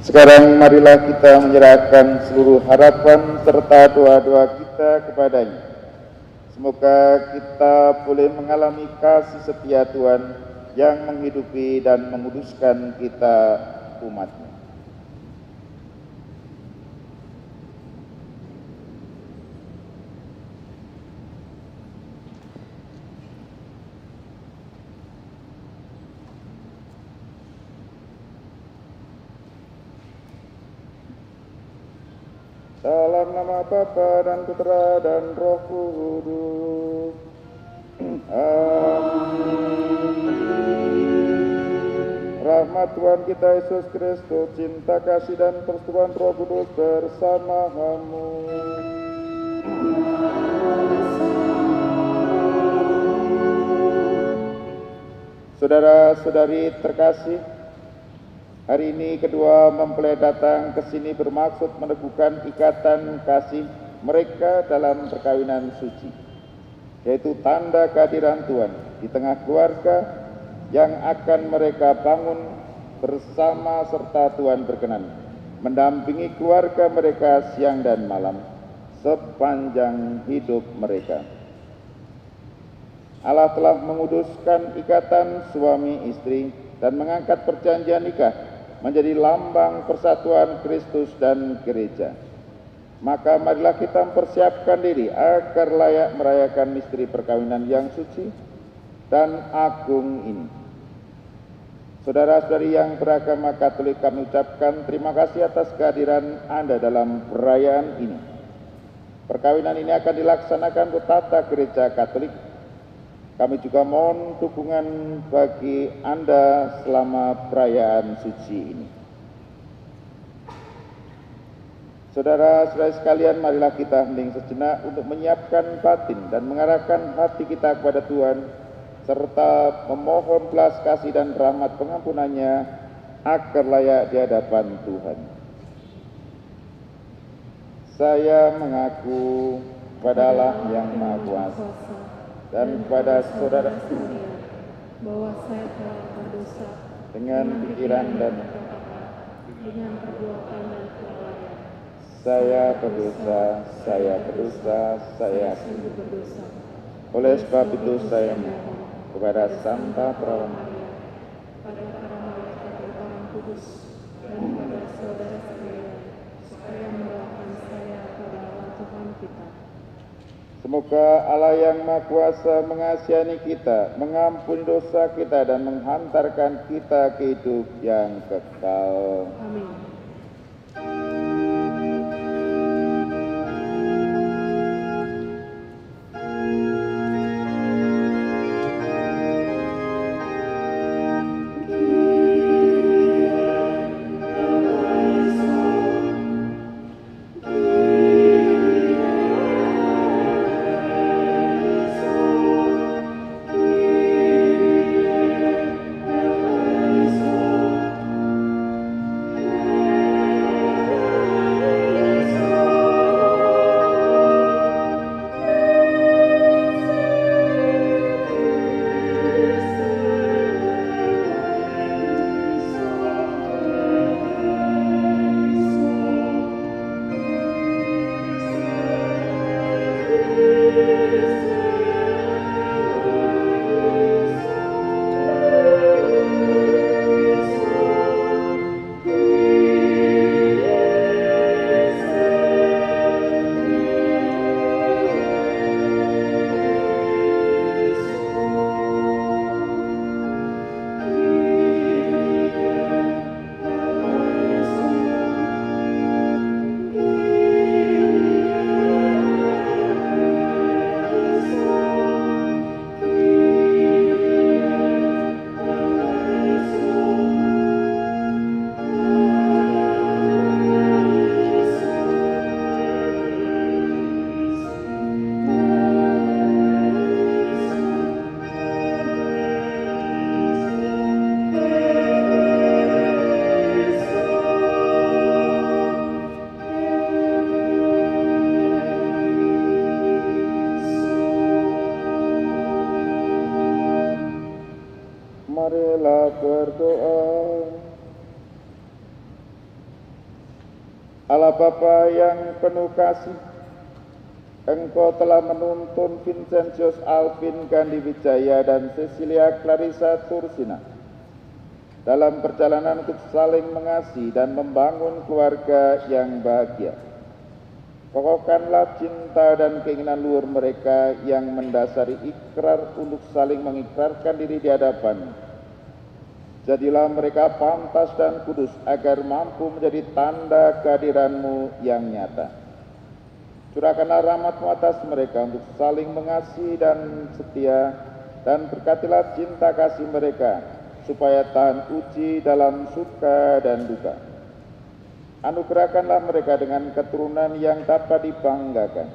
Sekarang marilah kita menyerahkan seluruh harapan serta doa-doa kita kepadanya. Semoga kita boleh mengalami kasih setia Tuhan yang menghidupi dan menguduskan kita umat-Nya. Dalam nama Bapa dan Putra dan Roh Kudus. Amin. Rahmat Tuhan kita Yesus Kristus, cinta kasih dan persekutuan Roh Kudus bersama-Mu. Saudara-saudari terkasih, hari ini kedua mempelai datang ke sini bermaksud meneguhkan ikatan kasih mereka dalam perkawinan suci, yaitu tanda kehadiran Tuhan di tengah keluarga yang akan mereka bangun bersama serta Tuhan berkenan mendampingi keluarga mereka siang dan malam sepanjang hidup mereka. Allah telah menguduskan ikatan suami istri dan mengangkat perjanjian nikah menjadi lambang persatuan Kristus dan gereja. Maka marilah kita mempersiapkan diri agar layak merayakan misteri perkawinan yang suci dan agung ini. Saudara-saudari yang beragama Katolik, kami ucapkan terima kasih atas kehadiran Anda dalam perayaan ini. Perkawinan ini akan dilaksanakan di tata gereja Katolik. Kami juga mohon dukungan bagi Anda selama perayaan suci ini. Saudara-saudari sekalian, marilah kita hening sejenak untuk menyiapkan batin dan mengarahkan hati kita kepada Tuhan, serta memohon belas kasih dan rahmat pengampunannya agar layak di hadapan Tuhan. Saya mengaku kepada Allah yang Maha Kuasa dan kepada saudara bahwa saya telah berdosa dengan pikiran dan dengan perbuatan dan kelalaian. saya berdosa, saya sungguh berdosa. oleh sebab itu saya mohon kepada Santa Perawan, pada para malaikat dan orang kudus, dan kepada saudara sekalian, supaya mendoakan saya pada Allah Tuhan kita. semoga Allah yang Maha Kuasa mengasihani kita, mengampuni dosa kita, dan menghantarkan kita ke hidup yang kekal. Amin. Marilah berdoa. Allah Bapa yang penuh kasih, Engkau telah menuntun Vincentius Alvin Gandhi Wijaya dan Cecilia Clarissa Tursina dalam perjalanan untuk saling mengasihi dan membangun keluarga yang bahagia. Kokohkanlah cinta dan keinginan luhur mereka yang mendasari ikrar untuk saling mengikrarkan diri di hadapan. Jadilah mereka pantas dan kudus agar mampu menjadi tanda kehadiran-Mu yang nyata. Curahkanlah rahmat-Mu atas mereka untuk saling mengasihi dan setia, dan berkatilah cinta kasih mereka supaya tahan uji dalam suka dan duka. Anugerahkanlah mereka dengan keturunan yang dapat dibanggakan.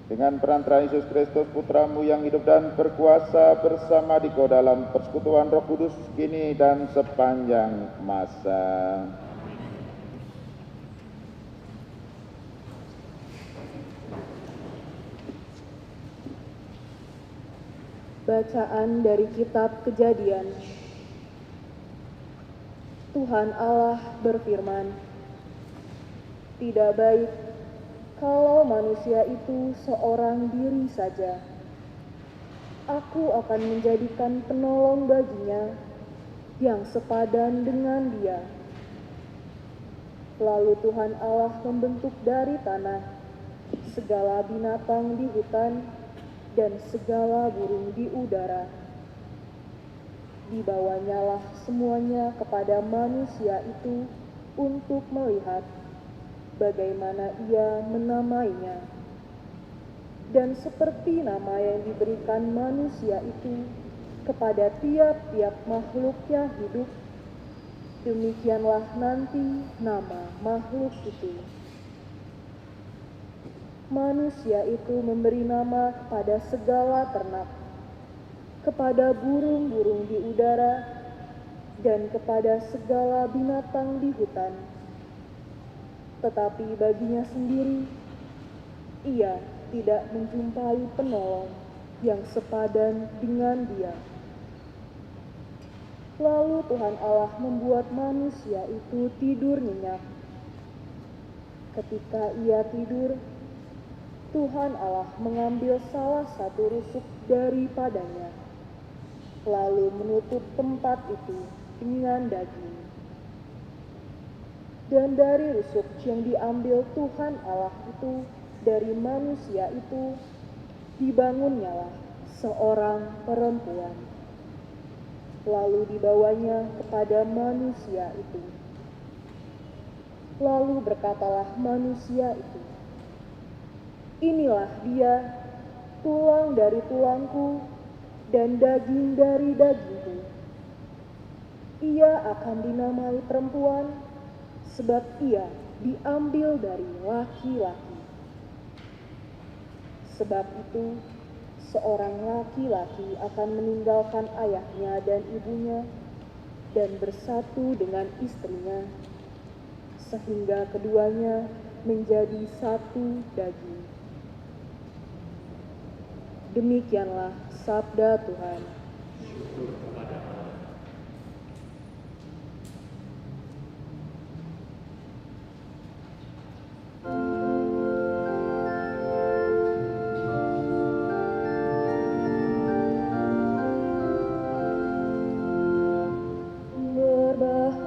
Dengan perantaraan Yesus Kristus Putra-Mu yang hidup dan berkuasa bersama Dikau dalam persekutuan Roh Kudus kini dan sepanjang masa. Bacaan dari Kitab Kejadian. Tuhan Allah berfirman, "Tidak baik kalau manusia itu seorang diri saja. Aku akan menjadikan penolong baginya yang sepadan dengan dia." Lalu Tuhan Allah membentuk dari tanah segala binatang di hutan dan segala burung di udara. Dibawanyalah semuanya kepada manusia itu untuk melihat bagaimana ia menamainya. Dan seperti nama yang diberikan manusia itu kepada tiap-tiap makhluk yang hidup, demikianlah nanti nama makhluk itu. Manusia itu memberi nama kepada segala ternak, kepada burung-burung di udara, dan kepada segala binatang di hutan. Tetapi baginya sendiri, ia tidak menjumpai penolong yang sepadan dengan dia. Lalu Tuhan Allah membuat manusia itu tidur nyenyak. Ketika ia tidur, Tuhan Allah mengambil salah satu rusuk daripadanya, lalu menutup tempat itu dengan daging. Dan dari rusuk yang diambil Tuhan Allah itu dari manusia itu, dibangunnyalah seorang perempuan. Lalu dibawanya kepada manusia itu. Lalu berkatalah manusia itu, "Inilah dia, tulang dari tulangku dan daging dari dagingku. Ia akan dinamai perempuan, sebab ia diambil dari laki-laki. Sebab itu, seorang laki-laki akan meninggalkan ayahnya dan ibunya dan bersatu dengan istrinya, sehingga keduanya menjadi satu daging." Demikianlah sabda Tuhan. Berbahagialah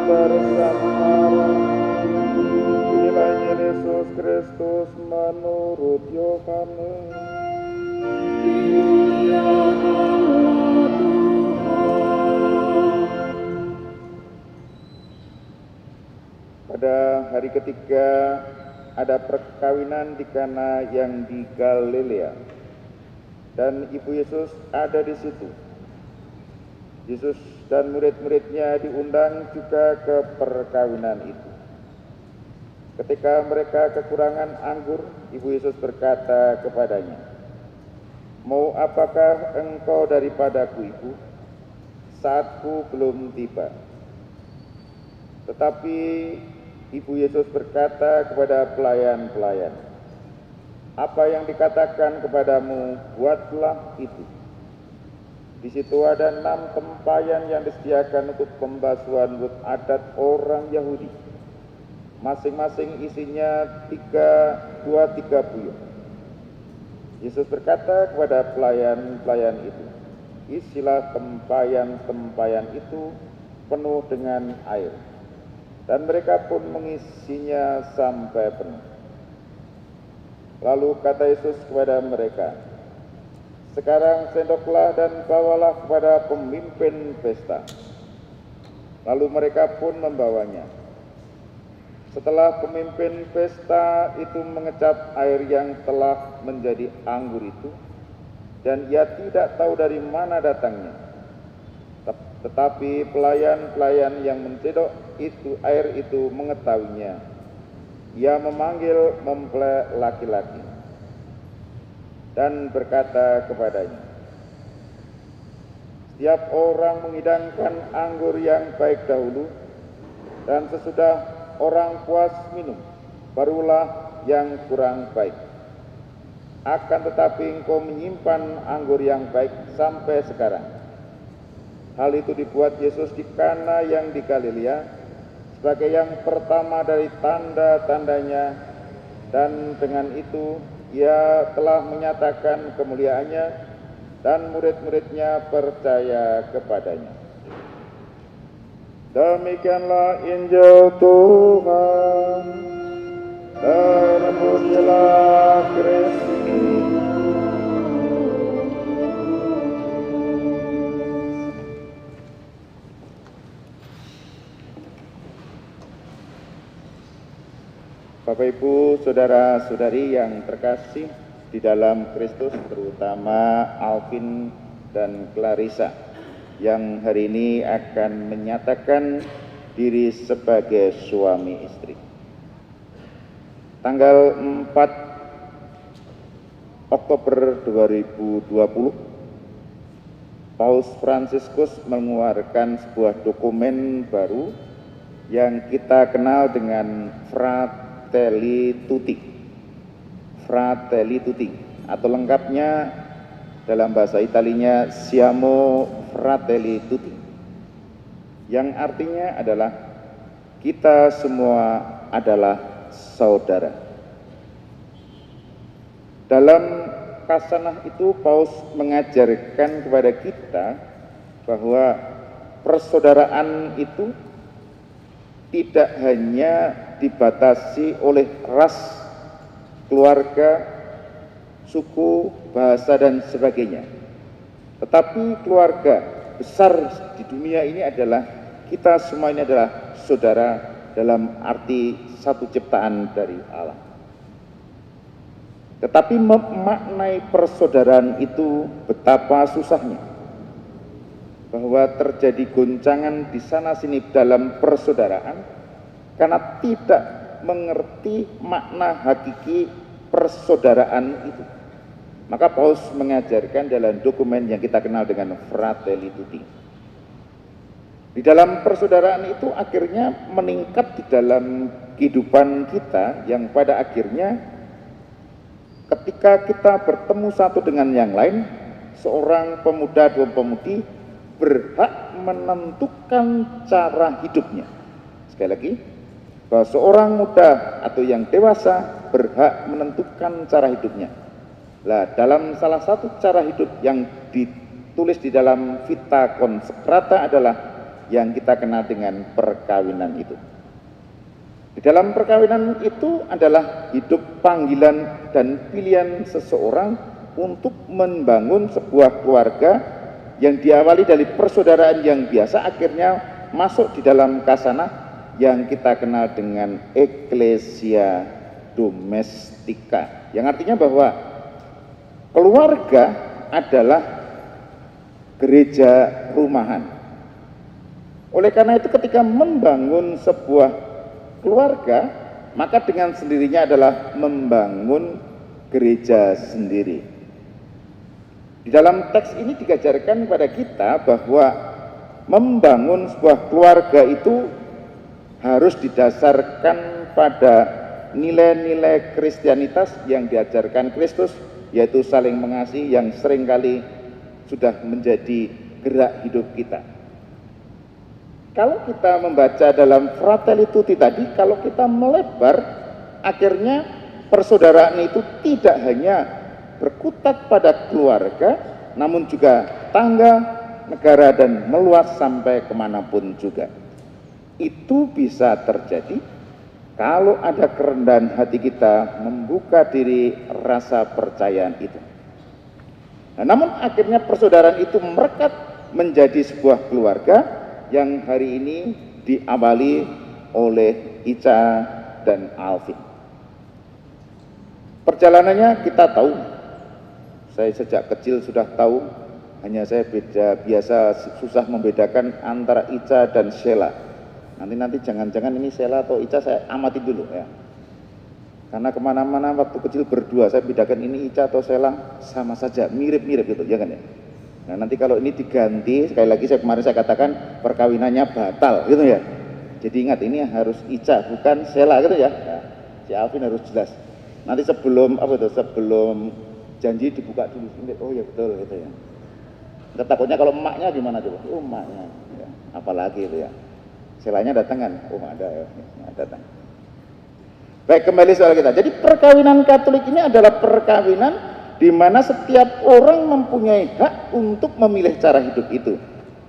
bersama inilah Yesus Kristus menurut Yohanes. Pada hari ketiga ada perkawinan di Kana yang di Galilea, dan Ibu Yesus ada di situ. Yesus dan murid-muridnya diundang juga ke perkawinan itu. Ketika mereka kekurangan anggur, Ibu Yesus berkata kepadanya, "Mau apakah engkau daripadaku, Ibu? Saatku belum tiba." Tetapi Ibu Yesus berkata kepada pelayan-pelayan, "Apa yang dikatakan kepadamu, buatlah itu." Di situ ada 6 tempayan yang disediakan untuk pembasuhan menurut adat orang Yahudi. Masing-masing isinya 3 buyut. Yesus berkata kepada pelayan-pelayan itu, "Isilah tempayan-tempayan itu penuh dengan air." Dan mereka pun mengisinya sampai penuh. Lalu kata Yesus kepada mereka, "Sekarang sendoklah dan bawalah kepada pemimpin pesta." Lalu mereka pun membawanya. Setelah pemimpin pesta itu mengecap air yang telah menjadi anggur itu, dan ia tidak tahu dari mana datangnya, tetapi pelayan-pelayan yang mencedok air itu mengetahuinya. Ia memanggil mempelai laki-laki dan berkata kepadanya, "Setiap orang menghidangkan anggur yang baik dahulu, dan sesudah orang puas minum, barulah yang kurang baik. Akan tetapi engkau menyimpan anggur yang baik sampai sekarang." Hal itu dibuat Yesus di Kana yang di Galilea sebagai yang pertama dari tanda-tandanya, dan dengan itu ia telah menyatakan kemuliaannya, dan murid-muridnya percaya kepadanya. Demikianlah Injil Tuhan. Terpujilah Kristus. Bapak Ibu, saudara-saudari yang terkasih di dalam Kristus, terutama Alvin dan Clarissa yang hari ini akan menyatakan diri sebagai suami istri. Tanggal 4 Oktober 2020, Paus Fransiskus mengeluarkan sebuah dokumen baru yang kita kenal dengan Fratelli Tutti, atau lengkapnya dalam bahasa Italinya Siamo Fratelli Tutti, yang artinya adalah kita semua adalah saudara. Dalam kasanah itu Paus mengajarkan kepada kita bahwa persaudaraan itu tidak hanya dibatasi oleh ras, keluarga, suku, bahasa, dan sebagainya. Tetapi keluarga besar di dunia ini adalah kita semua ini adalah saudara dalam arti satu ciptaan dari Allah. Tetapi memaknai persaudaraan itu betapa susahnya. Bahwa terjadi goncangan di sana-sini dalam persaudaraan karena tidak mengerti makna hakiki persaudaraan itu. Maka Paus mengajarkan dalam dokumen yang kita kenal dengan Fratelli Tutti. Di dalam persaudaraan itu akhirnya meningkat di dalam kehidupan kita, yang pada akhirnya ketika kita bertemu satu dengan yang lain, seorang pemuda dan pemudi berhak menentukan cara hidupnya. Sekali lagi, bahwa seorang muda atau yang dewasa berhak menentukan cara hidupnya. Nah, dalam salah satu cara hidup yang ditulis di dalam Vita Consecrata adalah yang kita kenal dengan perkawinan itu. Di dalam perkawinan itu adalah hidup panggilan dan pilihan seseorang untuk membangun sebuah keluarga yang diawali dari persaudaraan yang biasa, akhirnya masuk di dalam kasanah yang kita kenal dengan eklesia domestika, yang artinya bahwa keluarga adalah gereja rumahan. Oleh karena itu ketika membangun sebuah keluarga, maka dengan sendirinya adalah membangun gereja sendiri. Di dalam teks ini diajarkan kepada kita bahwa membangun sebuah keluarga itu harus didasarkan pada nilai-nilai Kristianitas yang diajarkan Kristus, yaitu saling mengasihi, yang seringkali sudah menjadi gerak hidup kita. Kalau kita membaca dalam Fratelli Tutti tadi, kalau kita melebar, akhirnya persaudaraan itu tidak hanya berkutat pada keluarga, namun juga tangga, negara, dan meluas sampai kemanapun juga. Itu bisa terjadi kalau ada kerendahan hati kita membuka diri rasa percayaan itu. Nah, namun akhirnya persaudaraan itu merekat menjadi sebuah keluarga yang hari ini diawali oleh Ica dan Alvin. Perjalanannya kita tahu, saya sejak kecil sudah tahu, hanya saya biasa susah membedakan antara Ica dan Sheila. Nanti jangan-jangan ini Sheila atau Ica, saya amati dulu ya. Karena kemana-mana waktu kecil berdua, saya bedakan ini Ica atau Sheila, sama saja, mirip-mirip gitu, ya kan ya. Nah nanti kalau ini diganti, sekali lagi kemarin saya katakan perkawinannya batal gitu ya. Jadi ingat ini harus Ica bukan Sheila gitu ya. Nah, si Alvin harus jelas. Nanti sebelum janji dibuka dulu. Oh ya betul gitu ya. Kita takutnya kalau emaknya gimana coba? Oh emaknya, ya. Apalagi itu ya. Sheilanya datang kan? Oh ada ya, datang. Baik, kembali soal kita. Jadi perkawinan Katolik ini adalah perkawinan di mana setiap orang mempunyai hak untuk memilih cara hidup itu,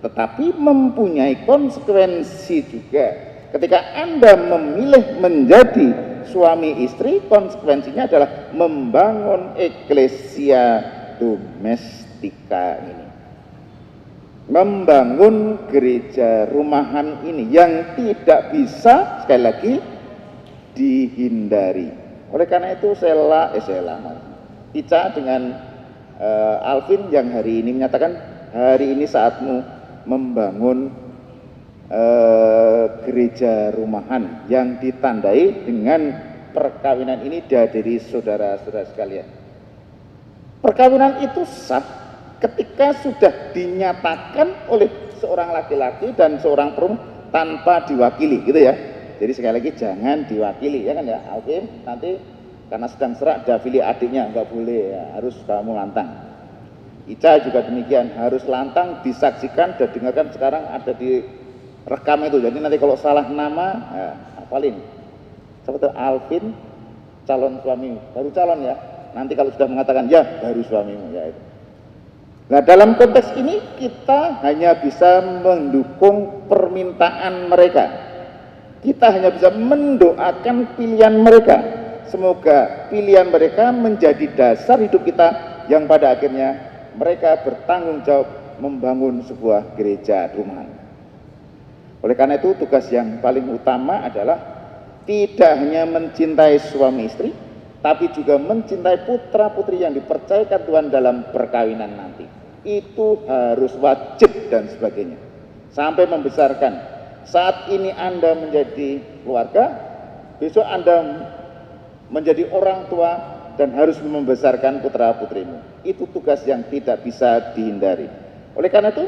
tetapi mempunyai konsekuensi juga. Ketika Anda memilih menjadi suami istri, konsekuensinya adalah membangun eklesia domestika ini, membangun gereja rumahan ini yang tidak bisa, sekali lagi, dihindari. Oleh karena itu Ica dengan Alvin yang hari ini menyatakan hari ini saatmu membangun gereja rumahan yang ditandai dengan perkawinan ini dari saudara-saudara sekalian. Perkawinan itu sah ketika sudah dinyatakan oleh seorang laki-laki dan seorang perempuan tanpa diwakili, gitu ya. Jadi sekali lagi jangan diwakili, ya kan ya, Alvin nanti karena sedang serak dafili adiknya, nggak boleh ya, harus kamu lantang. Ica juga demikian, harus lantang, disaksikan dan dengarkan, sekarang ada di rekam itu. Jadi nanti kalau salah nama, ya, hafalin. Seperti Alvin, calon suami, baru calon ya. Nanti kalau sudah mengatakan ya, baru suamimu ya itu. Nah dalam konteks ini kita hanya bisa mendukung permintaan mereka. Kita hanya bisa mendoakan pilihan mereka. Semoga pilihan mereka menjadi dasar hidup kita yang pada akhirnya mereka bertanggung jawab membangun sebuah gereja rumahan. Oleh karena itu tugas yang paling utama adalah tidak hanya mencintai suami istri, tapi juga mencintai putra putri yang dipercayakan Tuhan dalam perkawinan nanti. Itu harus wajib dan sebagainya. Sampai membesarkan. Saat ini Anda menjadi keluarga, besok Anda menjadi orang tua dan harus membesarkan putra putrimu. Itu tugas yang tidak bisa dihindari. Oleh karena itu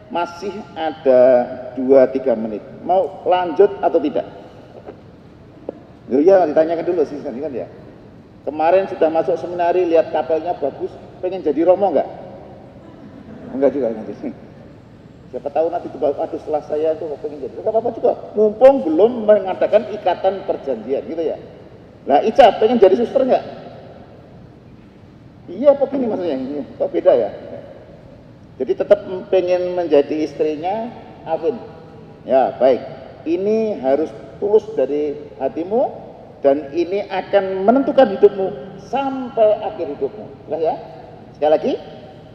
masih ada 2-3 menit. Mau lanjut atau tidak? Ya ditanyakan dulu sih kan ya. Kemarin sudah masuk seminari, lihat kapelnya bagus, pengen jadi romo enggak? Enggak juga nanti. Siapa tahu nanti juga, aduh setelah saya itu pengen jadi. Enggak apa-apa juga. Mumpung belum mengadakan ikatan perjanjian gitu ya. Nah Ica pengen jadi suster enggak? Iya apa gini maksudnya? Kok beda ya? Jadi tetap pengen menjadi istrinya Alvin. Ya, baik. Ini harus tulus dari hatimu dan ini akan menentukan hidupmu sampai akhir hidupmu. Jelas ya? Sekali lagi,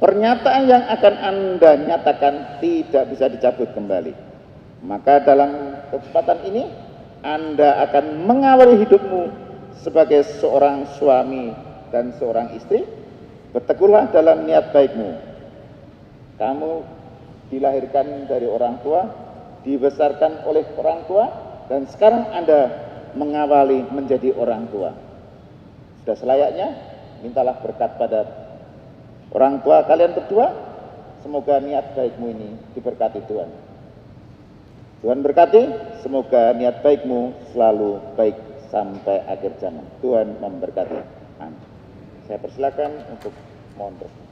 pernyataan yang akan Anda nyatakan tidak bisa dicabut kembali. Maka dalam kesempatan ini Anda akan mengawali hidupmu sebagai seorang suami dan seorang istri. Berteguhlah dalam niat baikmu. Kamu dilahirkan dari orang tua, dibesarkan oleh orang tua, dan sekarang Anda mengawali menjadi orang tua. Sudah selayaknya, mintalah berkat pada orang tua kalian berdua. Semoga niat baikmu ini diberkati Tuhan. Tuhan berkati, semoga niat baikmu selalu baik sampai akhir zaman. Tuhan memberkati. Amin. Saya persilakan untuk mohon doa.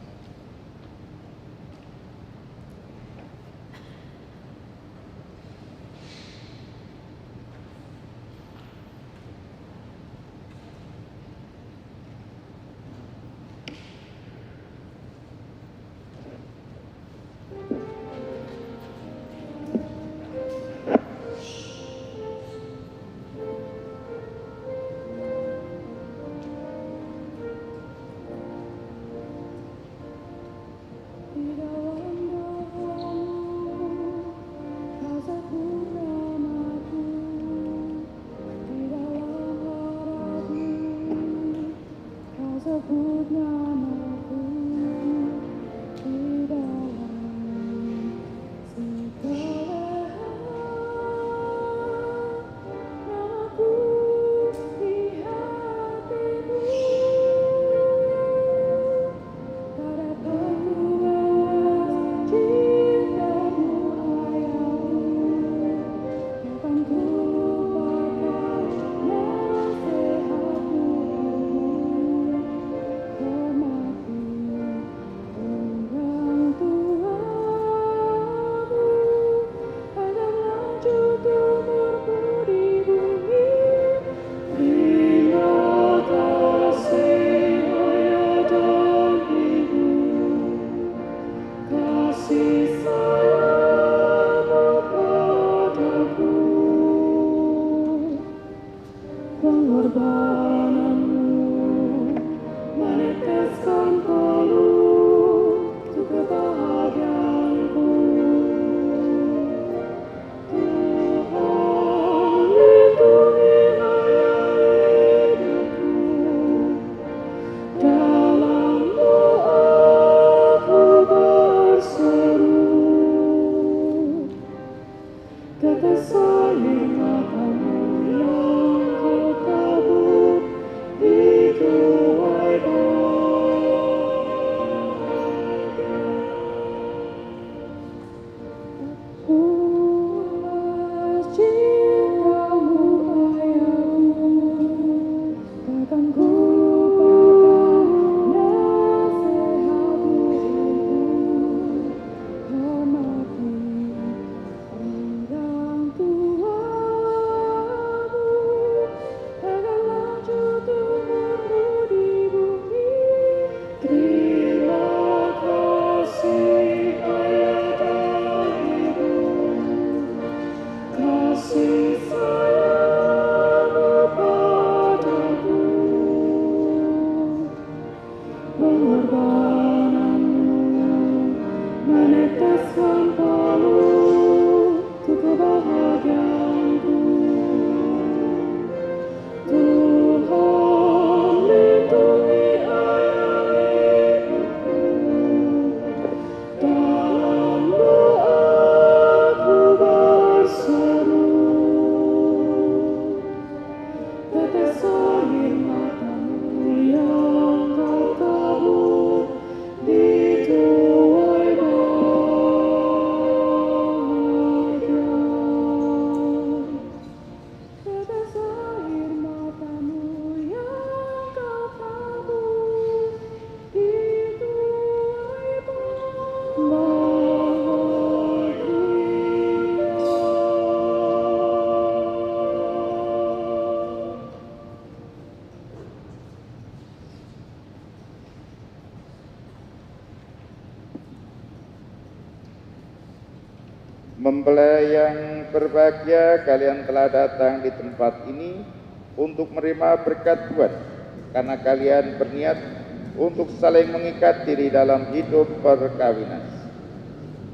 Mempelai yang berbahagia, kalian telah datang di tempat ini untuk menerima berkat Tuhan, karena kalian berniat untuk saling mengikat diri dalam hidup perkawinan.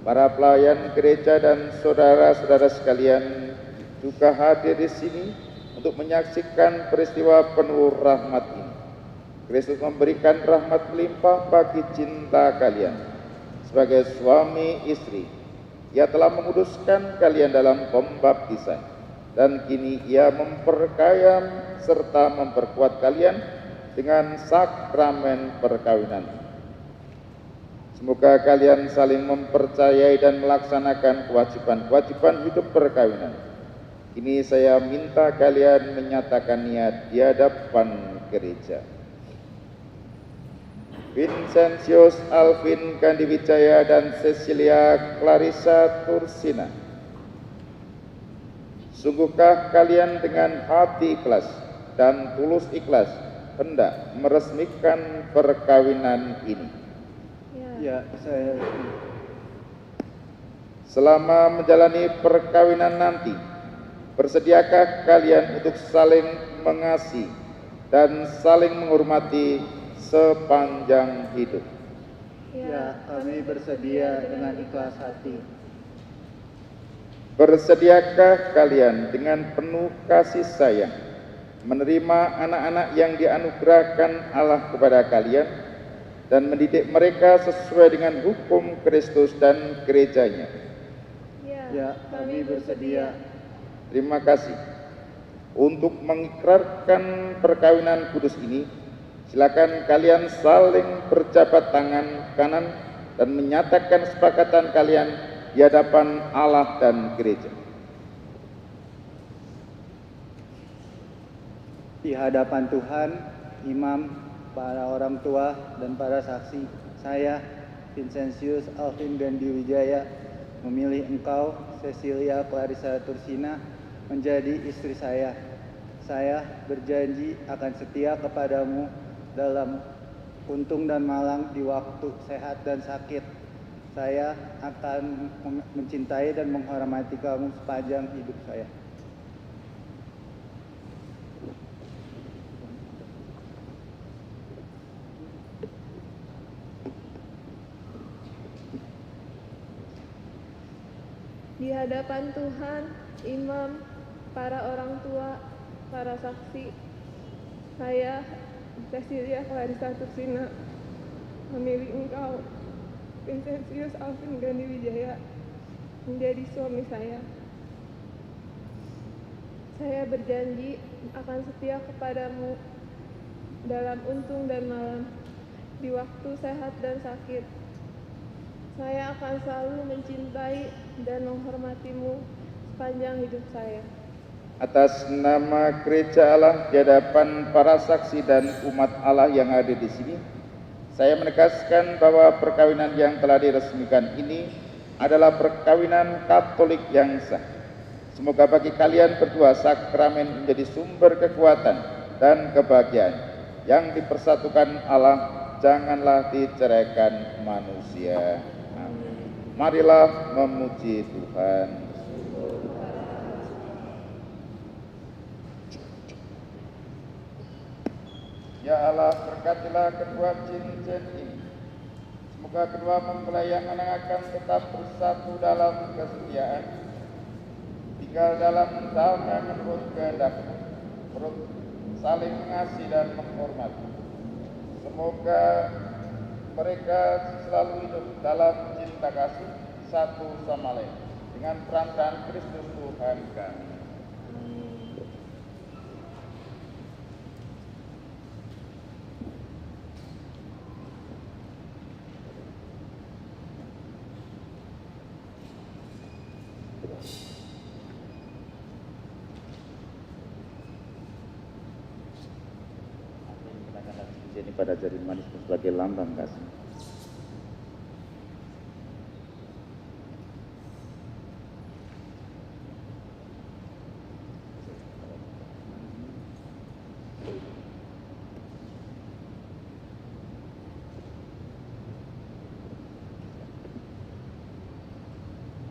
Para pelayan gereja dan saudara-saudara sekalian juga hadir di sini untuk menyaksikan peristiwa penuh rahmat ini. Kristus memberikan rahmat melimpah bagi cinta kalian sebagai suami istri. Ia telah menguduskan kalian dalam pembaptisan, dan kini Ia memperkaya serta memperkuat kalian dengan sakramen perkawinan. Semoga kalian saling mempercayai dan melaksanakan kewajiban-kewajiban hidup perkawinan. Kini saya minta kalian menyatakan niat di hadapan gereja. Vincentius Alvin Gandiwijaya dan Cecilia Clarissa Tursina. Sungguhkah kalian dengan hati ikhlas dan tulus ikhlas hendak meresmikan perkawinan ini? Ya, saya. Selama menjalani perkawinan nanti, bersediakah kalian untuk saling mengasihi dan saling menghormati sepanjang hidup? Ya, kami bersedia dengan ikhlas hati. Bersediakah kalian dengan penuh kasih sayang menerima anak-anak yang dianugerahkan Allah kepada kalian dan mendidik mereka sesuai dengan hukum Kristus dan gerejanya? Ya, kami bersedia. Terima kasih. Untuk mengikrarkan perkawinan kudus ini, silakan kalian saling berjabat tangan kanan dan menyatakan kesepakatan kalian di hadapan Allah dan gereja. Di hadapan Tuhan, imam, para orang tua, dan para saksi, saya, Vincentius Alvin Gandiwijaya, memilih engkau, Cecilia Clarissa Tursina, menjadi istri saya. Saya berjanji akan setia kepadamu dalam untung dan malang di waktu sehat dan sakit. Saya akan mencintai dan menghormati kamu sepanjang hidup saya. Di hadapan Tuhan, imam, para orang tua, para saksi, saya, Cecilia Clarissa Tursina, memilih engkau, Vincentius Alvin Gandiwijaya, menjadi suami saya. Saya berjanji akan setia kepadamu dalam untung dan malam, di waktu sehat dan sakit. Saya akan selalu mencintai dan menghormatimu sepanjang hidup saya. Atas nama Gereja Allah di hadapan para saksi dan umat Allah yang hadir di sini, saya menegaskan bahwa perkawinan yang telah diresmikan ini adalah perkawinan Katolik yang sah. Semoga bagi kalian berdua sakramen menjadi sumber kekuatan dan kebahagiaan yang dipersatukan Allah, janganlah diceraikan manusia. Amin. Marilah memuji Tuhan. Ya Allah, berkatilah kedua cincin ini. Semoga kedua mempelai yang akan tetap bersatu dalam kesetiaan, tinggal dalam damai menurut kehendak, menurut saling mengasihi dan menghormati. Semoga mereka selalu hidup dalam cinta kasih satu sama lain dengan peran Kristus Tuhan kami. Ini pada jari manis sebagai lambang kasih.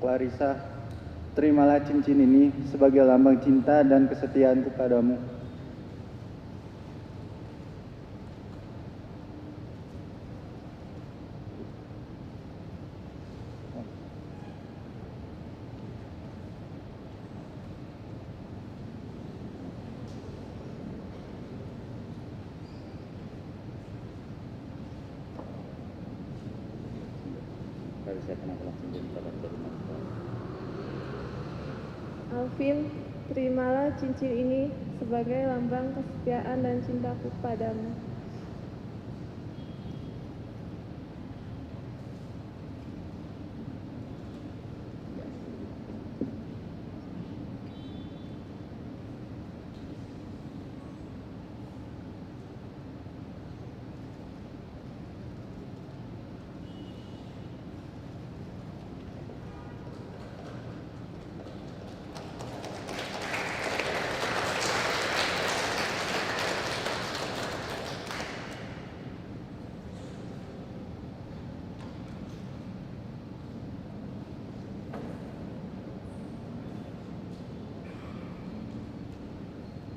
Clarissa terimalah cincin ini sebagai lambang cinta dan kesetiaan kepadamu. Alvin, terimalah cincin ini sebagai lambang kesetiaan dan cintaku padamu.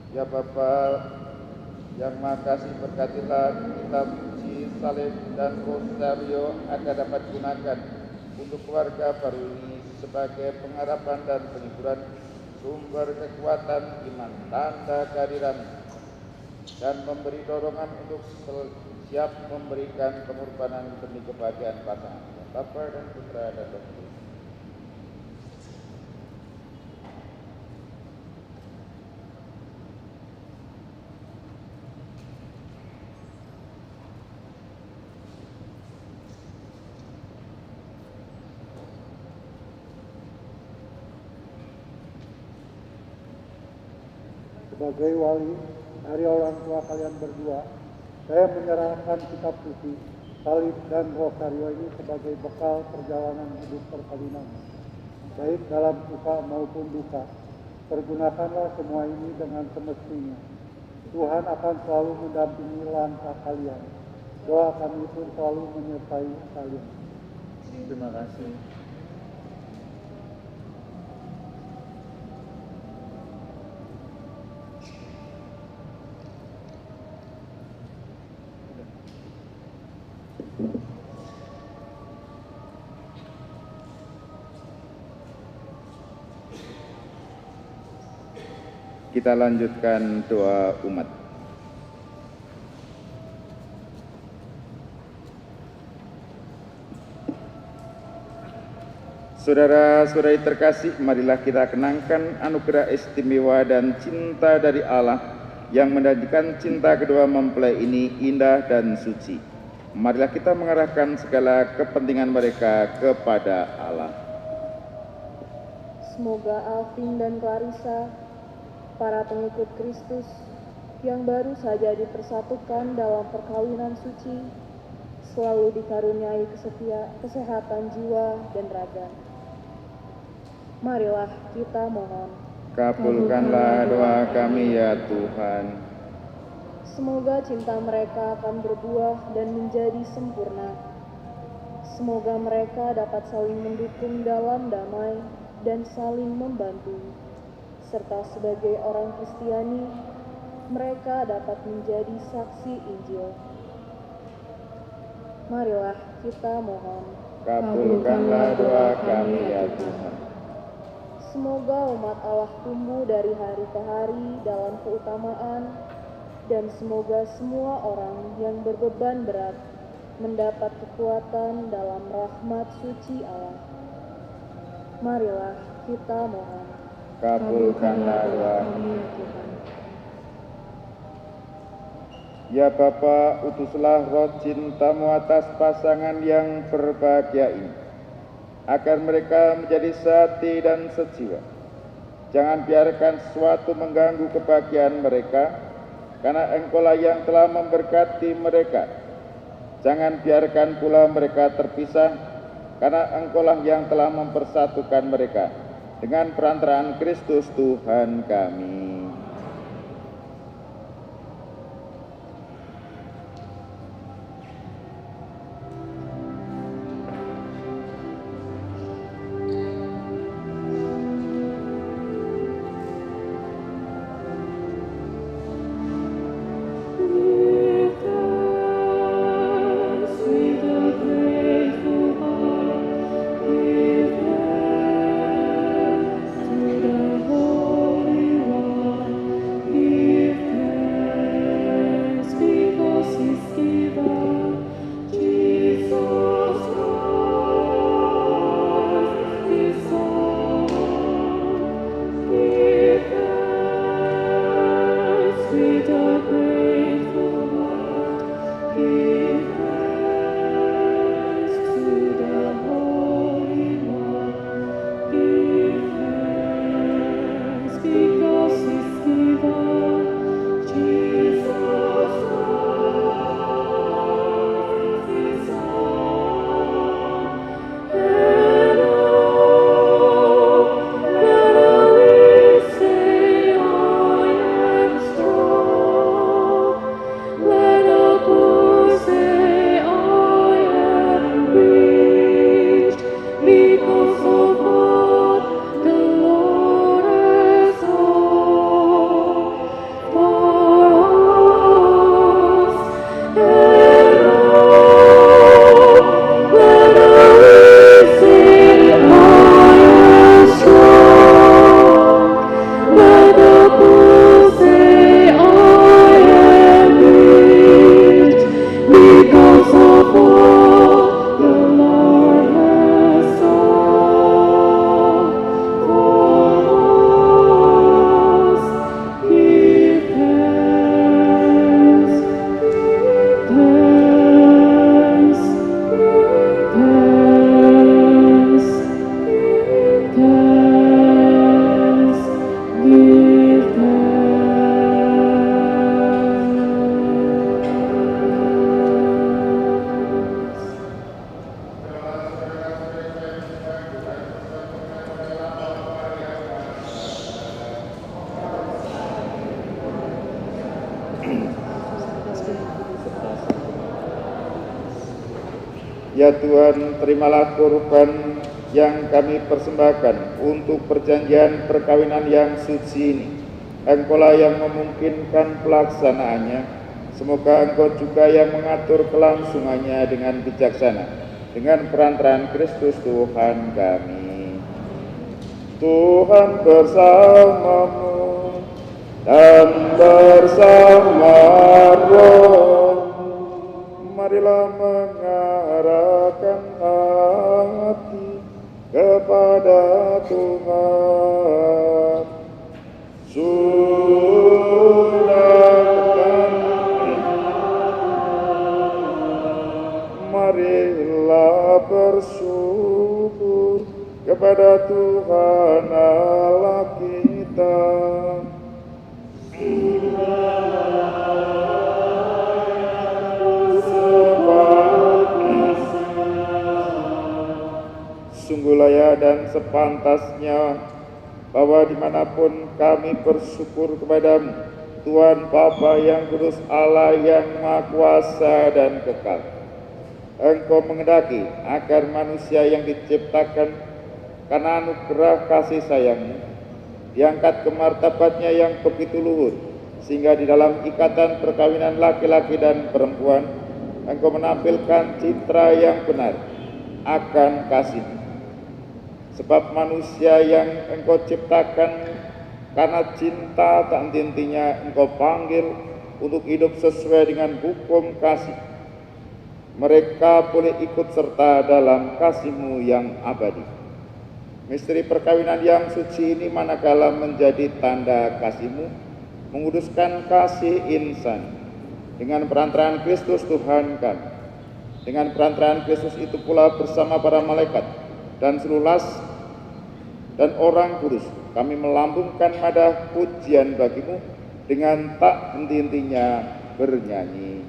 Ya Bapa yang Maha Kasih, berkatilah kitab suci, salib, dan rosario agar dapat digunakan untuk keluarga baru ini sebagai pengharapan dan penghiburan, sumber kekuatan iman, tanda kehadiran, dan memberi dorongan untuk siap memberikan pengorbanan demi kebahagiaan pasangan Bapa dan Putra dan Roh Kudus. Sebagai wali dari orang tua kalian berdua, saya menyerahkan kitab suci, salib, dan rosario ini sebagai bekal perjalanan hidup perkawinan, baik dalam suka maupun duka. Pergunakanlah semua ini dengan semestinya. Tuhan akan selalu mendampingi langkah kalian. Doa kami pun selalu menyertai kalian. Terima kasih. Kita lanjutkan doa umat. Saudara-saudari terkasih, marilah kita kenangkan anugerah istimewa dan cinta dari Allah yang menjadikan cinta kedua mempelai ini indah dan suci. Marilah kita mengarahkan segala kepentingan mereka kepada Allah. Semoga Alvin dan Clarissa, para pengikut Kristus yang baru saja dipersatukan dalam perkawinan suci, selalu dikaruniai kesehatan jiwa dan raga. Marilah kita mohon. Kabulkanlah doa kami ya Tuhan. Semoga cinta mereka akan berbuah dan menjadi sempurna. Semoga mereka dapat saling mendukung dalam damai dan saling membantu, serta sebagai orang Kristiani, mereka dapat menjadi saksi Injil. Marilah kita mohon. Kabulkanlah doa kami ya Tuhan. Semoga umat Allah tumbuh dari hari ke hari dalam keutamaan, dan semoga semua orang yang berbeban berat mendapat kekuatan dalam rahmat suci Allah. Marilah kita mohon. Kabulkanlah doa kami ya Tuhan. Ya Bapa, utuslah roh cintamu atas pasangan yang berbahagia ini, agar mereka menjadi sehati dan sejiwa. Jangan biarkan sesuatu mengganggu kebahagiaan mereka, karena Engkaulah yang telah memberkati mereka. Jangan biarkan pula mereka terpisah, karena Engkaulah yang telah mempersatukan mereka dengan perantaraan Kristus Tuhan kami. Ya Tuhan, terimalah kurban yang kami persembahkan untuk perjanjian perkawinan yang suci ini. Engkau-lah yang memungkinkan pelaksanaannya. Semoga Engkau juga yang mengatur kelangsungannya dengan bijaksana. Dengan perantaraan Kristus Tuhan kami. Tuhan bersamamu dan bersama roh. Marilah mengarahkan hati kepada Tuhan. Marilah bersyukur kepada Tuhan Allah kita. Sungguh layak dan sepantasnya bahwa dimanapun kami bersyukur kepadamu, Tuhan Bapa yang kudus, Allah yang Maha Kuasa dan kekal. Engkau mengendaki agar manusia yang diciptakan karena anugerah kasih sayang-Mu diangkat ke martabatnya yang begitu luhur, sehingga di dalam ikatan perkawinan laki-laki dan perempuan Engkau menampilkan citra yang benar akan kasih. Sebab manusia yang Engkau ciptakan karena cinta tak henti-hentinya Engkau panggil untuk hidup sesuai dengan hukum kasih. Mereka boleh ikut serta dalam kasih-Mu yang abadi. Misteri perkawinan yang suci ini manakala menjadi tanda kasih-Mu, menguduskan kasih insan dengan perantaraan Kristus Tuhan kami. Dengan perantaraan Kristus itu pula bersama para malaikat dan seluruh las dan orang kudus kami melambungkan madah pujian bagi-Mu dengan tak henti-hentinya bernyanyi.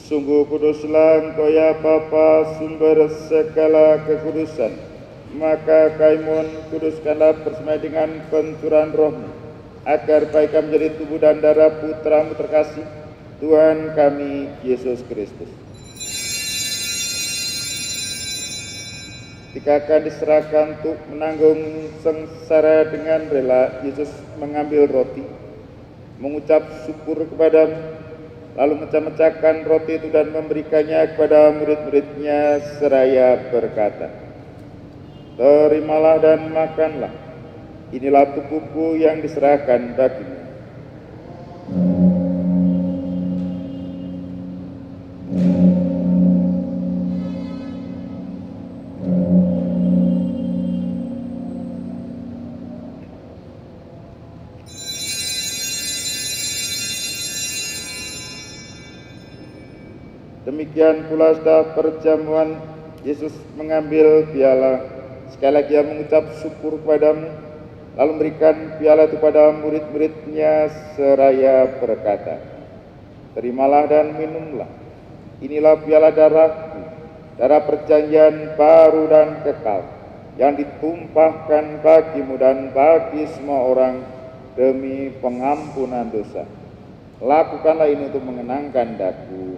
Sungguh kuduslah Engkau ya Bapa, sumber segala kekudusan. Maka Kaimun kuduskanlah bersama dengan pencurahan Roh-Mu, agar baik kami menjadi tubuh dan darah Putra-Mu terkasih, Tuhan kami Yesus Kristus. Ketika akan diserahkan untuk menanggung sengsara dengan rela, Yesus mengambil roti, mengucap syukur kepada-Mu, lalu mecah-mecahkan roti itu dan memberikannya kepada murid-muridnya seraya berkata, "Terimalah dan makanlah, inilah tubuhku yang diserahkan bagimu." Demikian pula setelah perjamuan, Yesus mengambil piala, sekali lagi Ia mengucap syukur kepada-Mu, lalu memberikan piala itu kepada murid-muridnya seraya berkata, "Terimalah dan minumlah, inilah piala darah-Ku, darah perjanjian baru dan kekal, yang ditumpahkan bagimu dan bagi semua orang demi pengampunan dosa. Lakukanlah ini untuk mengenangkan daku.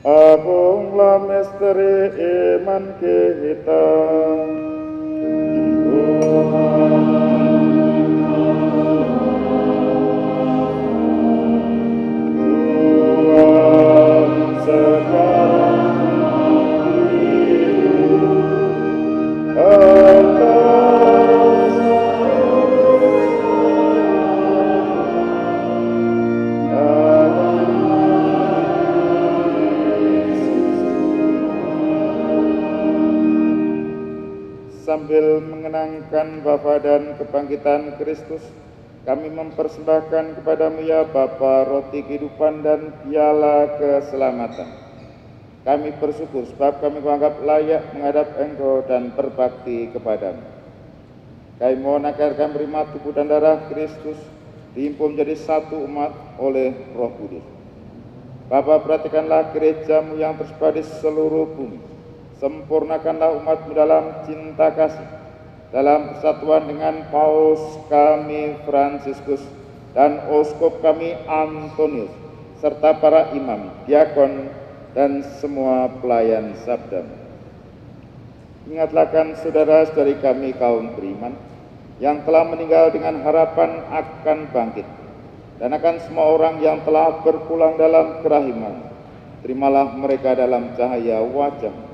Agunglah misteri iman kita. Tuhan sekarang sambil mengenangkan Bapa dan kebangkitan Kristus, kami mempersembahkan kepadamu ya Bapa roti kehidupan dan piala keselamatan. Kami bersyukur sebab kami menganggap layak menghadap Engkau dan berbakti kepadamu. Kami mohon agar kami menerima tubuh dan darah Kristus dihimpun menjadi satu umat oleh Roh Kudus. Bapa, perhatikanlah gerejamu yang tersebar di seluruh bumi. Sempurnakanlah umatmu dalam cinta kasih, dalam persatuan dengan Paus kami Fransiskus dan Uskup kami Antonius, serta para imam, diakon, dan semua pelayan sabdamu. Ingatlah kan saudara-saudari kami kaum beriman yang telah meninggal dengan harapan akan bangkit, dan akan semua orang yang telah berpulang dalam kerahiman. Terimalah mereka dalam cahaya wajah-Mu.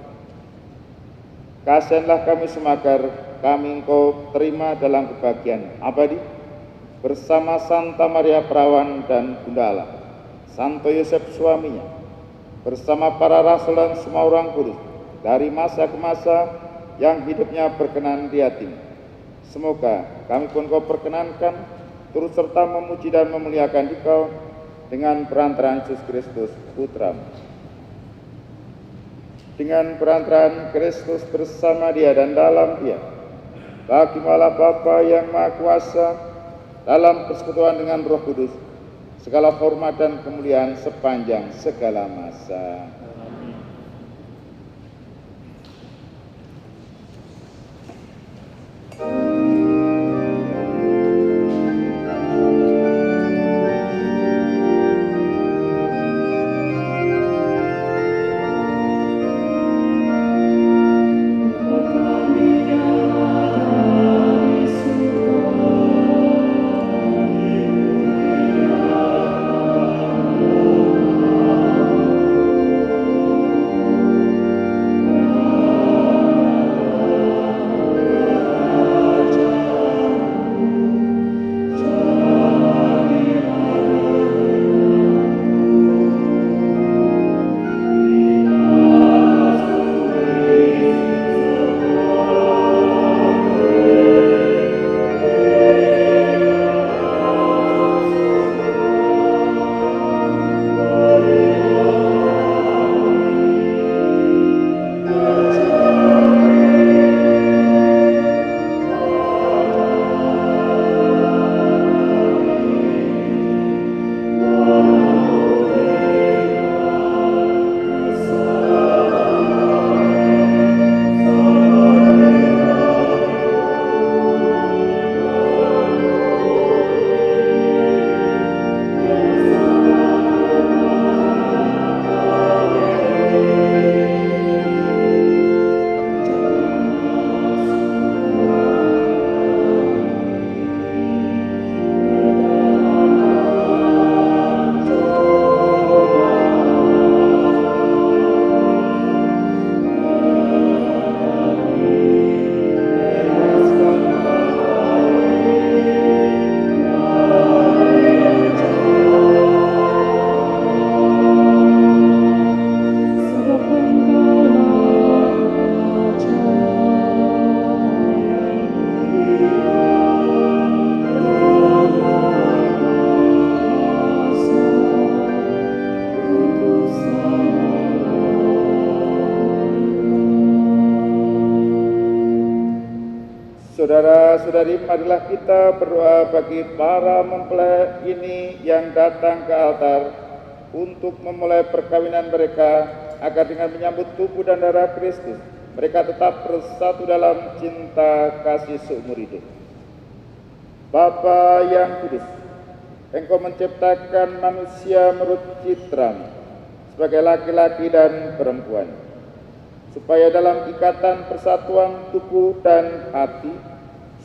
Kasihanlah kami semua agar kami Engkau terima dalam kebahagiaan abadi bersama Santa Maria Perawan dan Bunda Allah, Santo Yosef suaminya, bersama para rasul dan semua orang kudus dari masa ke masa yang hidupnya berkenan di hati-Mu. Semoga kami pun Kau perkenankan turut serta memuji dan memuliakan Dikau dengan perantaraan Yesus Kristus Putra-Mu. Dengan perantaraan Kristus bersama Dia dan dalam Dia, bagi Allah Bapa yang Maha Kuasa, dalam persekutuan dengan Roh Kudus, segala hormat dan kemuliaan sepanjang segala masa. saudara-saudari, marilah kita berdoa bagi para mempelai ini yang datang ke altar untuk memulai perkawinan mereka, agar dengan menyambut tubuh dan darah Kristus, mereka tetap bersatu dalam cinta kasih seumur hidup. Bapa yang kudus, Engkau menciptakan manusia menurut citra-Mu sebagai laki-laki dan perempuan, supaya dalam ikatan persatuan tubuh dan hati,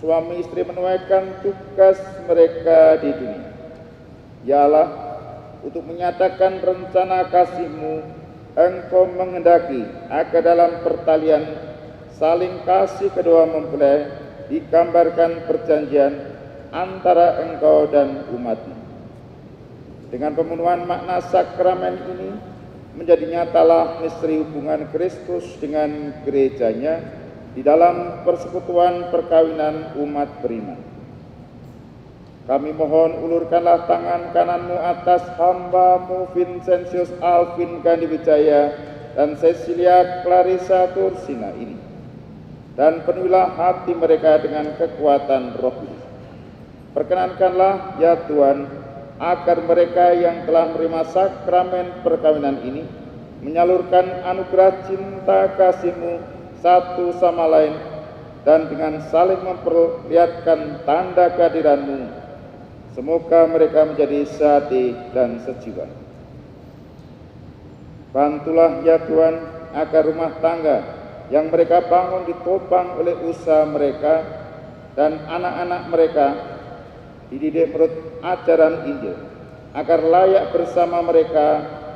suami istri menunaikan tugas mereka di dunia. Ya Allah, untuk menyatakan rencana kasih-Mu, Engkau menghendaki agar dalam pertalian saling kasih kedua mempelai digambarkan perjanjian antara Engkau dan umat-Mu. Dengan pemenuhan makna sakramen ini, menjadi nyatalah misteri hubungan Kristus dengan gerejanya di dalam persekutuan perkawinan umat beriman. Kami mohon ulurkanlah tangan kanan-Mu atas hamba-Mu Vincentius Alvin Gandhi Wijaya dan Cecilia Clarissa Tursina ini, dan penuhilah hati mereka dengan kekuatan Roh Kudus. Perkenankanlah ya Tuhan, agar mereka yang telah menerima sakramen perkawinan ini menyalurkan anugerah cinta kasih-Mu satu sama lain, dan dengan saling memperlihatkan tanda kehadiran-Mu, semoga mereka menjadi sehati dan sejiwa. Bantulah ya Tuhan, agar rumah tangga yang mereka bangun ditopang oleh usaha mereka dan anak-anak mereka dididik menurut ajaran Injil, agar layak bersama mereka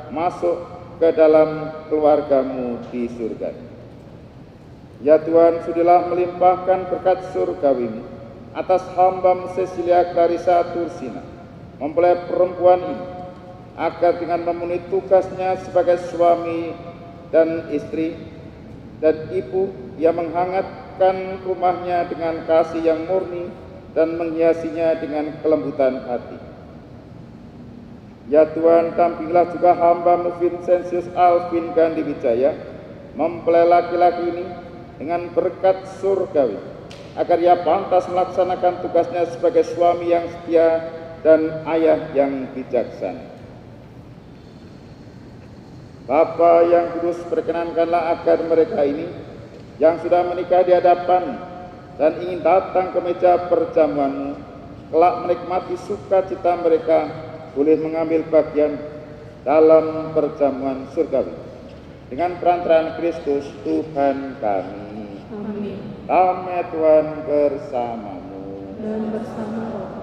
masuk ke dalam keluarga-Mu di surga. Ya Tuhan, sudilah melimpahkan berkat surgawi-Mu atas hamba-Mu Cecilia Clarissa Tursina, mempelai perempuan ini, agar dengan memenuhi tugasnya sebagai suami dan istri dan ibu yang menghangatkan rumahnya dengan kasih yang murni dan menghiasinya dengan kelembutan hati. Ya Tuhan, dampingilah juga hamba-Mu Vincentius Alvin Gandhi Wijaya, mempelai laki-laki ini dengan berkat surgawi, agar ia pantas melaksanakan tugasnya sebagai suami yang setia dan ayah yang bijaksana. Bapa yang kudus, perkenankanlah agar mereka ini yang sudah menikah di hadapan dan ingin datang ke meja perjamuan-Mu, kelak menikmati sukacita mereka, boleh mengambil bagian dalam perjamuan surgawi dengan perantaraan Kristus Tuhan kami. Amin. Damai Tuhan bersamamu. Dan bersama roh.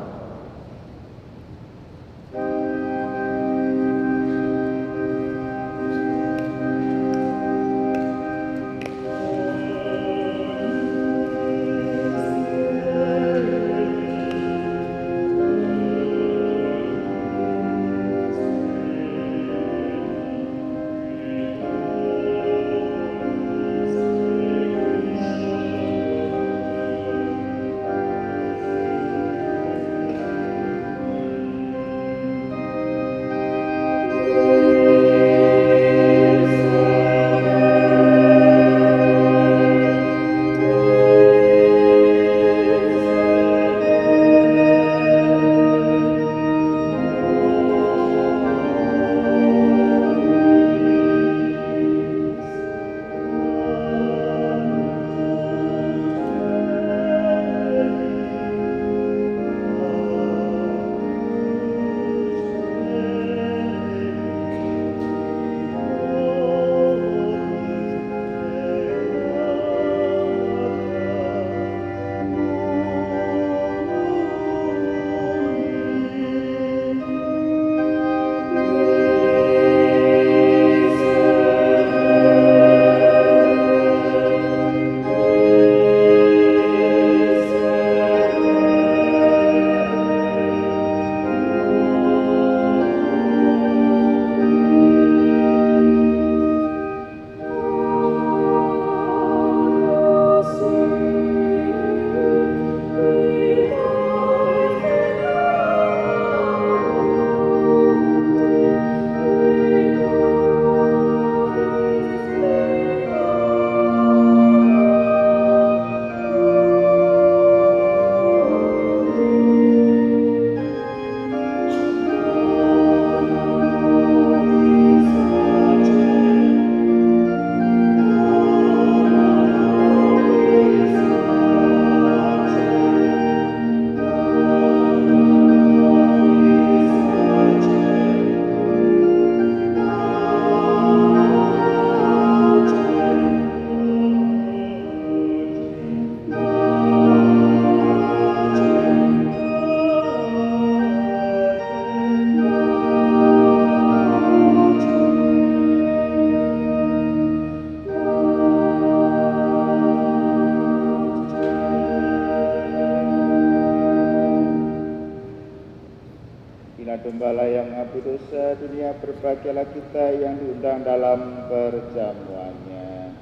Gembala yang mengampuni dosa dunia, berbahagialah kita yang diundang dalam perjamuannya.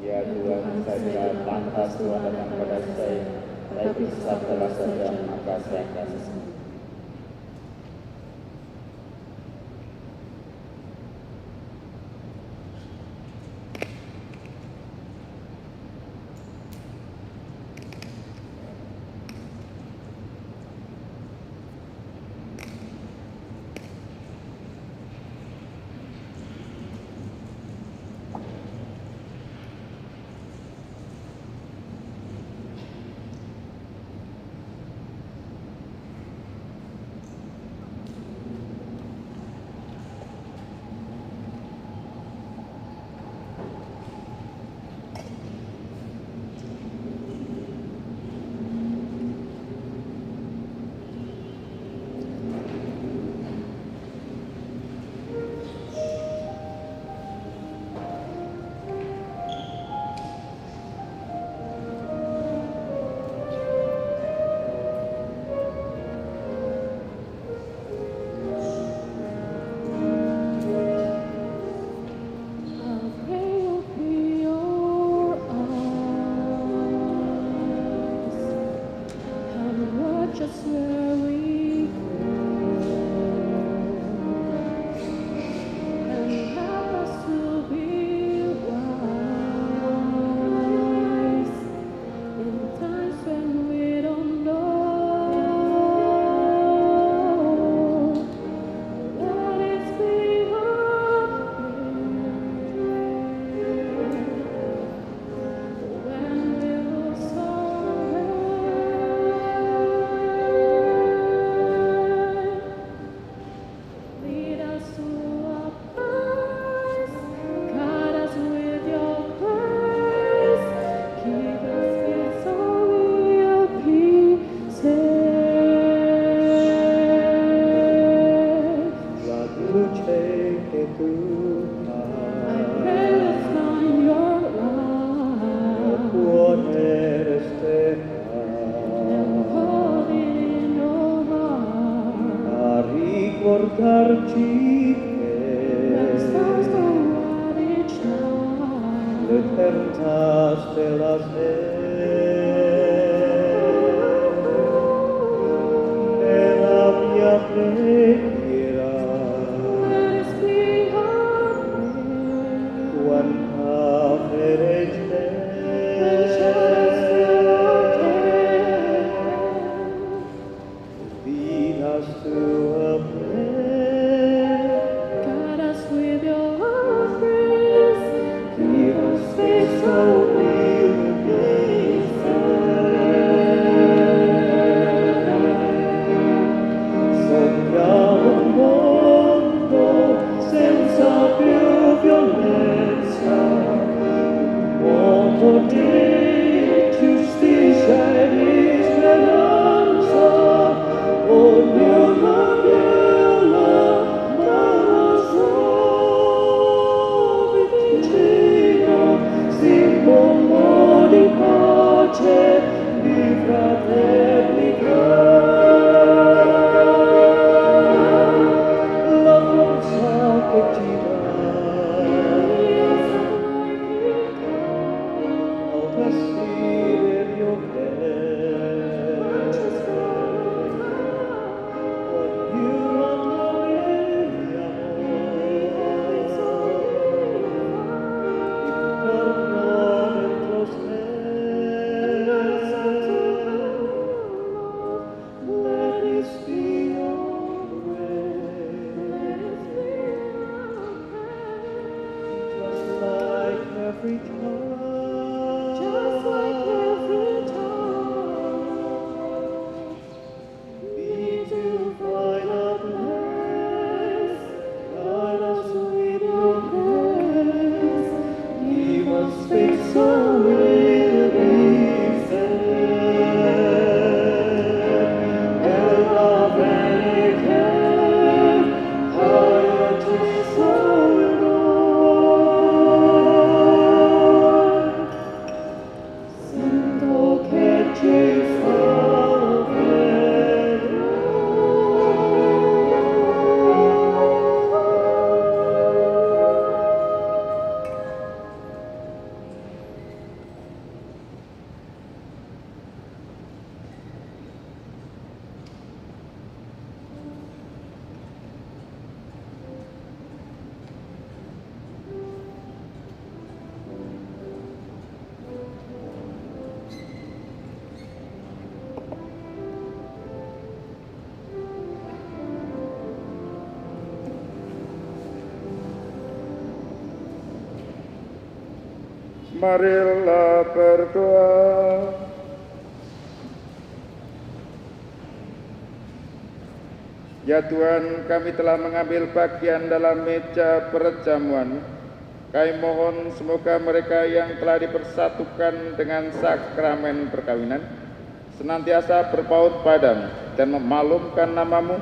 Ya Tuhan, saya pantas Tuhan datang pada saya, tapi sabdalah saja maka saya akan sembuh. Yahweh. Marilah berdoa. Ya Tuhan, kami telah mengambil bagian dalam meja perjamuan. Kami mohon semoga mereka yang telah dipersatukan dengan sakramen perkawinan senantiasa berpaut padamu dan memaklumkan namamu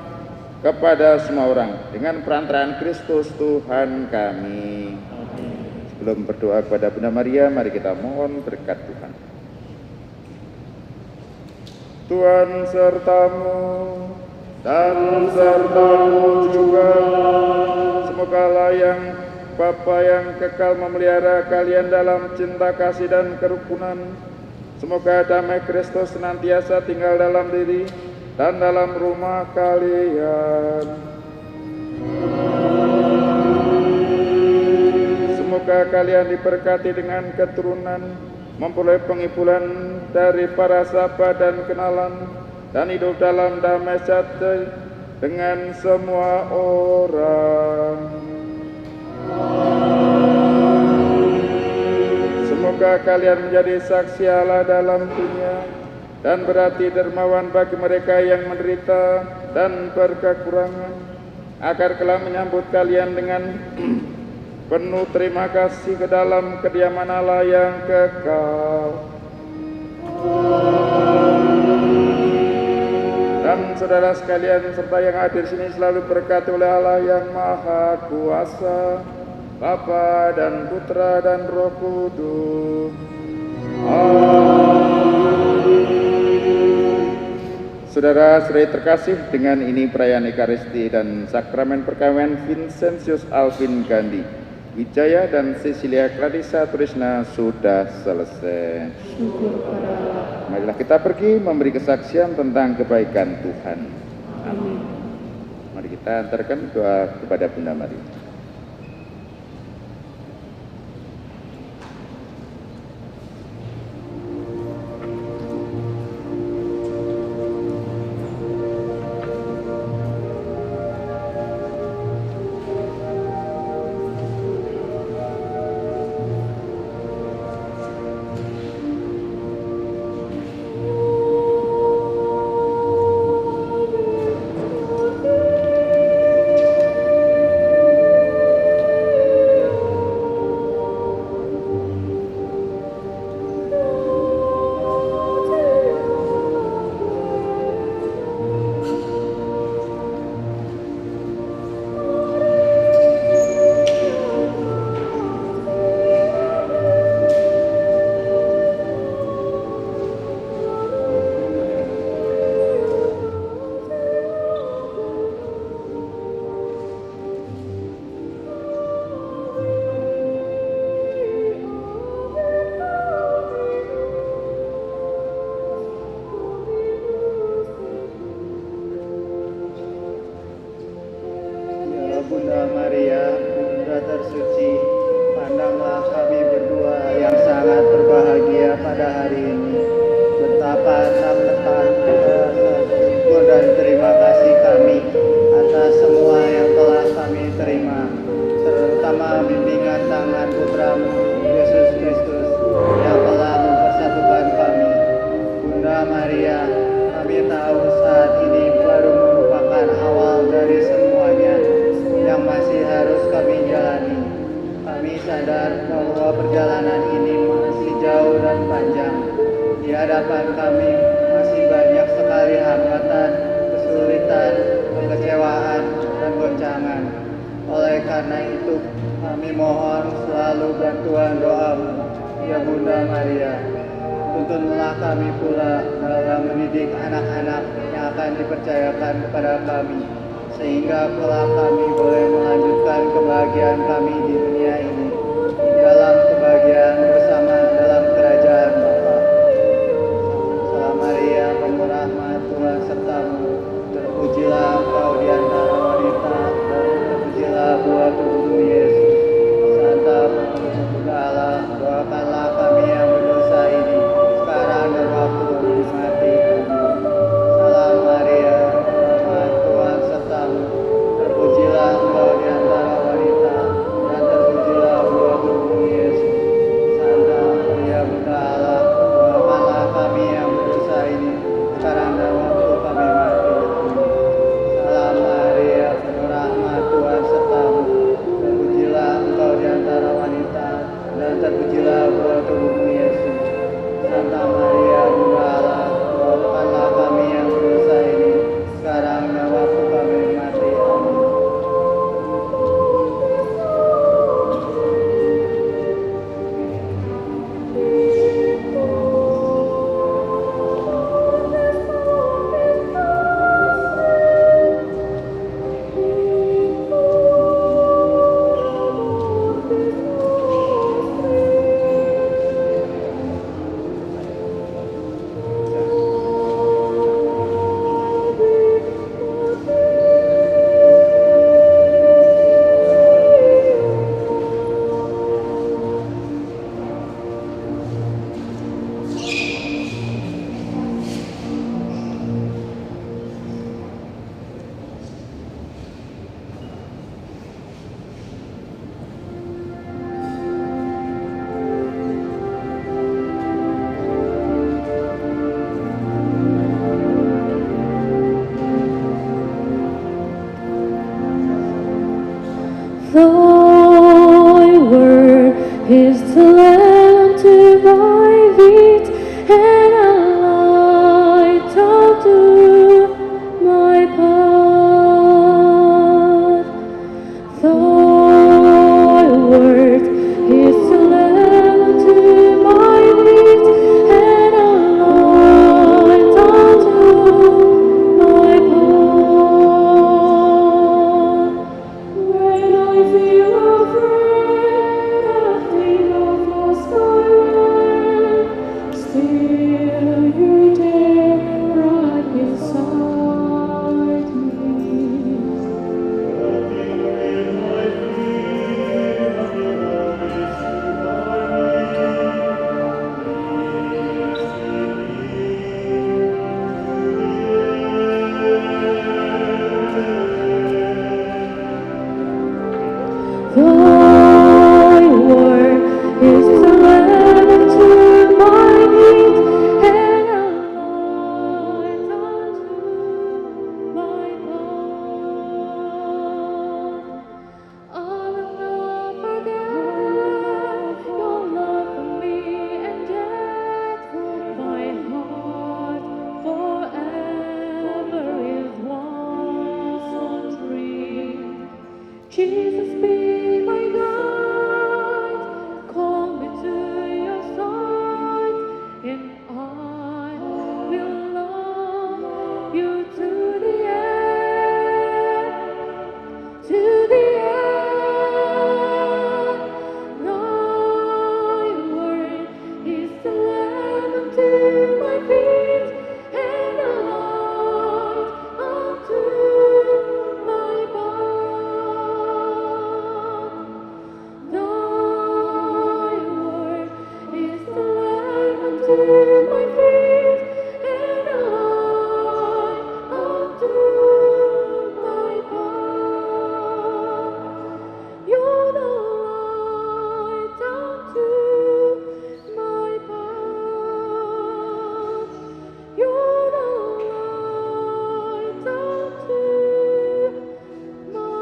kepada semua orang dengan perantaraan Kristus Tuhan kami. Sebelum berdoa kepada Bunda Maria, mari kita mohon berkat Tuhan. Tuhan sertamu dan sertamu juga. Semoga yang Bapa yang kekal memelihara kalian dalam cinta kasih dan kerukunan. Semoga damai Kristus senantiasa tinggal dalam diri dan dalam rumah kalian. Semoga kalian diberkati dengan keturunan, memperoleh penghiburan dari para sahabat dan kenalan, dan hidup dalam damai sejahtera dengan semua orang. Semoga kalian menjadi saksi Allah dalam dunia dan berarti dermawan bagi mereka yang menderita dan berkekurangan, agar kelak menyambut kalian dengan penuh terima kasih ke dalam kediaman Allah yang kekal. Dan saudara sekalian serta yang hadir sini selalu berkati oleh Allah yang Maha Kuasa, Bapa dan Putra dan Roh Kudus. Saudara-saudari terkasih, dengan ini perayaan Ekaristi dan sakramen perkawinan Vincentius Alvin Gandhi Wijaya dan Cecilia Clarissa Trisna sudah selesai. Syukur pada Allah. Marilah kita pergi memberi kesaksian tentang kebaikan Tuhan. Amin. Mari kita antarkan doa kepada Bunda Maria. Bunda Maria, Bunda tersuci, pandanglah kami berdua yang sangat berbahagia pada hari ini. Betapa tak bersyukur dan terima kasih kami atas semua yang telah kami terima, terutama bimbingan tangan Putramu, Yesus Kristus, yang telah mempersatukan kami. Bunda Maria, kami tahu saat ini baru merupakan awal dari semuanya yang masih harus kami jalani. Kami sadar bahwa perjalanan ini masih jauh dan panjang. Di hadapan kami masih banyak sekali hambatan, kesulitan, kekecewaan, dan goncangan. Oleh karena itu, kami mohon selalu bantuan doa-Mu, ya Bunda Maria. Tuntunlah kami pula dalam mendidik anak-anak yang akan dipercayakan kepada kami, sehingga kelak kami boleh melanjutkan kebahagiaan kami di dunia ini dalam kebahagiaan bersama dalam kerajaan Bapa. Salam Maria, penuh rahmat, Tuhan sertamu. Terpujilah Engkau di antara wanita, dan terpujilah buah tubuhmu Yesus. Santa Maria, Bunda Allah, doakanlah kami yang berdosa ini sekarang dan waktu kami mati. Amin. Salam Maria, rahmat Tuhan sertamu. Terpujilah Engkau di antara wanita, dan terpujilah buah tubuhmu Yesus. Santa Thy word is the lamp to my feet and a light unto my path. Thy word is the lamp to my feet and a light unto my path. When I feel afraid and think of lost my way, still you're there right beside me. Thy word is the lamp to my feet and a light unto my path. I will not forget your love for me, and yet my heart forever is wandering. Jesus, be my guide, call me to your side, and I will love you to the end, to the end. Thy word is the lamp to my feet and a light unto my path. Thy word is the lamp to my feet and a light unto my path. You're the light unto my path. You're the light unto my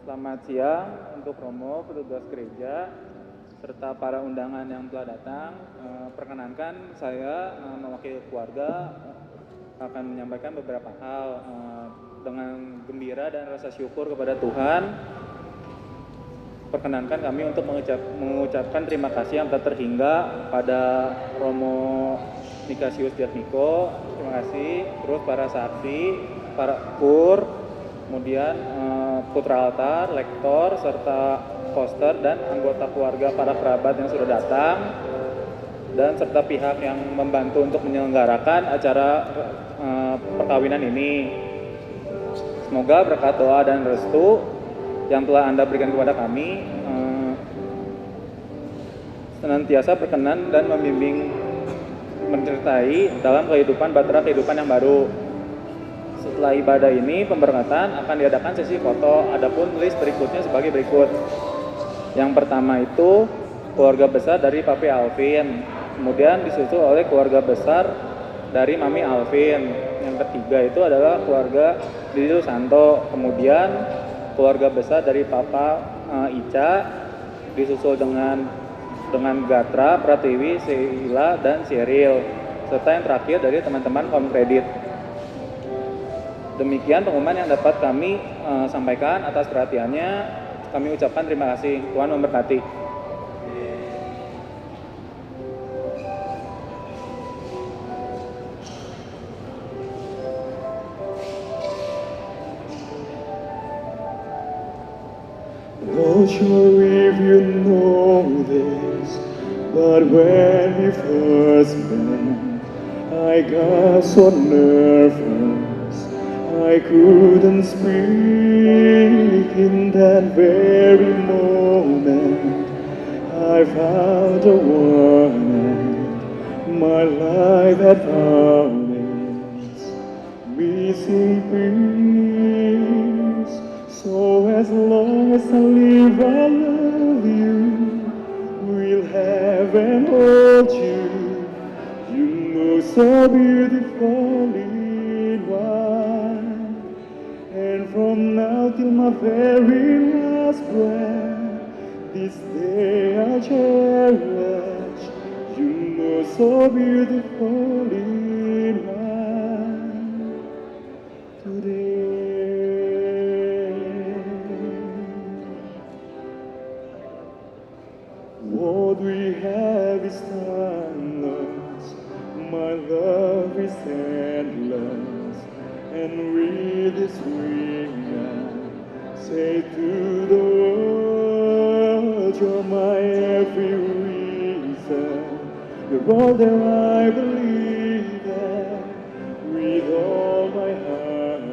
Selamat siang untuk Romo, petugas gereja, serta para undangan yang telah datang. Perkenankan saya mewakili keluarga akan menyampaikan beberapa hal dengan gembira dan rasa syukur kepada Tuhan. Perkenankan kami untuk mengucapkan terima kasih yang tak terhingga pada Romo Nikasius Jatmiko, terima kasih, terus para saksi, para kur, kemudian putra altar, lektor, serta poster dan anggota keluarga para kerabat yang sudah datang, dan serta pihak yang membantu untuk menyelenggarakan acara perkawinan ini. Semoga berkat doa dan restu yang telah Anda berikan kepada kami senantiasa berkenan dan membimbing menyertai dalam bahtera kehidupan yang baru. Setelah ibadah ini, pemberkatan akan diadakan sesi foto. Adapun list berikutnya sebagai berikut. Yang pertama itu keluarga besar dari Papi Alvin, kemudian disusul oleh keluarga besar dari Mami Alvin. Yang ketiga itu adalah keluarga Didi Santo, kemudian keluarga besar dari Papa Ica, disusul dengan Gatra, Pratiwi, Sheila, dan Sheryl, serta yang terakhir dari teman-teman Home Credit. Demikian pengumuman yang dapat kami sampaikan atas perhatiannya. kami ucapkan terima kasih. Tuhan memberkati. Not sure if you know this, but when we first met, I got so nervous I couldn't speak. In that very moment, I found a one, my life had found its missing piece. So as long as I live, I love you, will have and hold you. You look so beautiful in white, and from now till my very last breath, this day I'll cherish. You look so beautiful in white today. What we have is timeless, my love is endless, and with this ring I say to the world, you're my every reason, you're all that I believe in. With all my heart I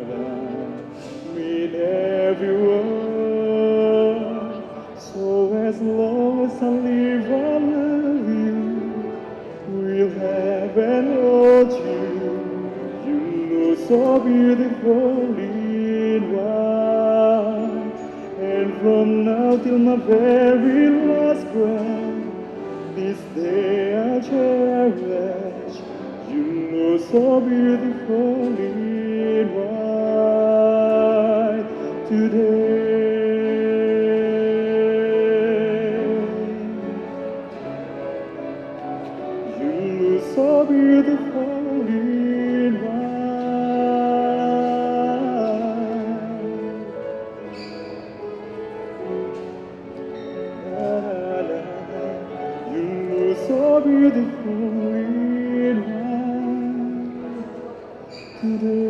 mean every word. So as long as I live, I love you, will have and hold you. You look so beautiful in white, and from now till my very last breath, this day I cherish. You look so beautiful in white today. You look so beautiful in white. La, la, la. You look so beautiful in white today.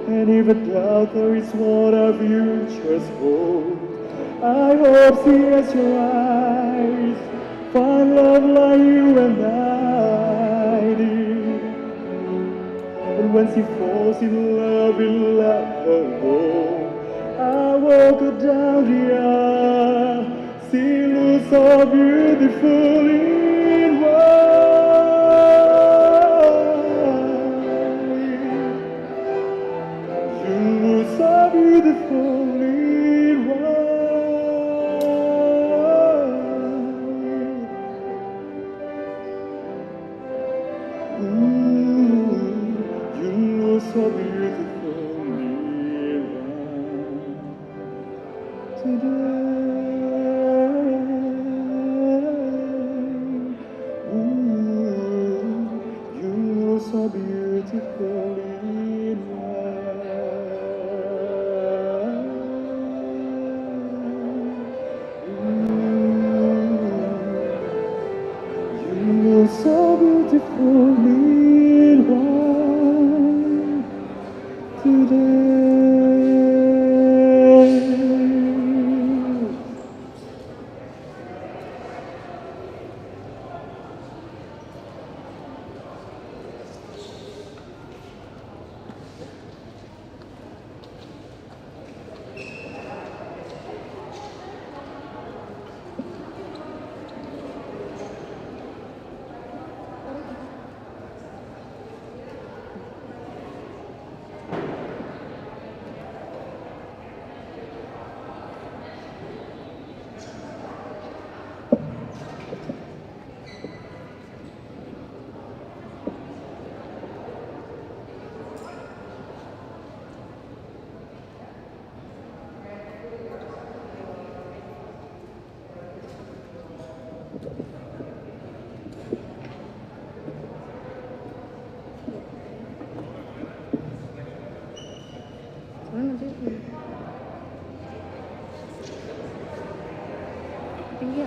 And if a doubt there is what our futures hold, I hope see as your eyes find love like you and I did. And when she falls in love alone, I walk her down the aisle. She looks so beautiful in white. You look so beautiful in white. You look so beautiful in white today. You look so beautiful in white. You look so beautiful in white today.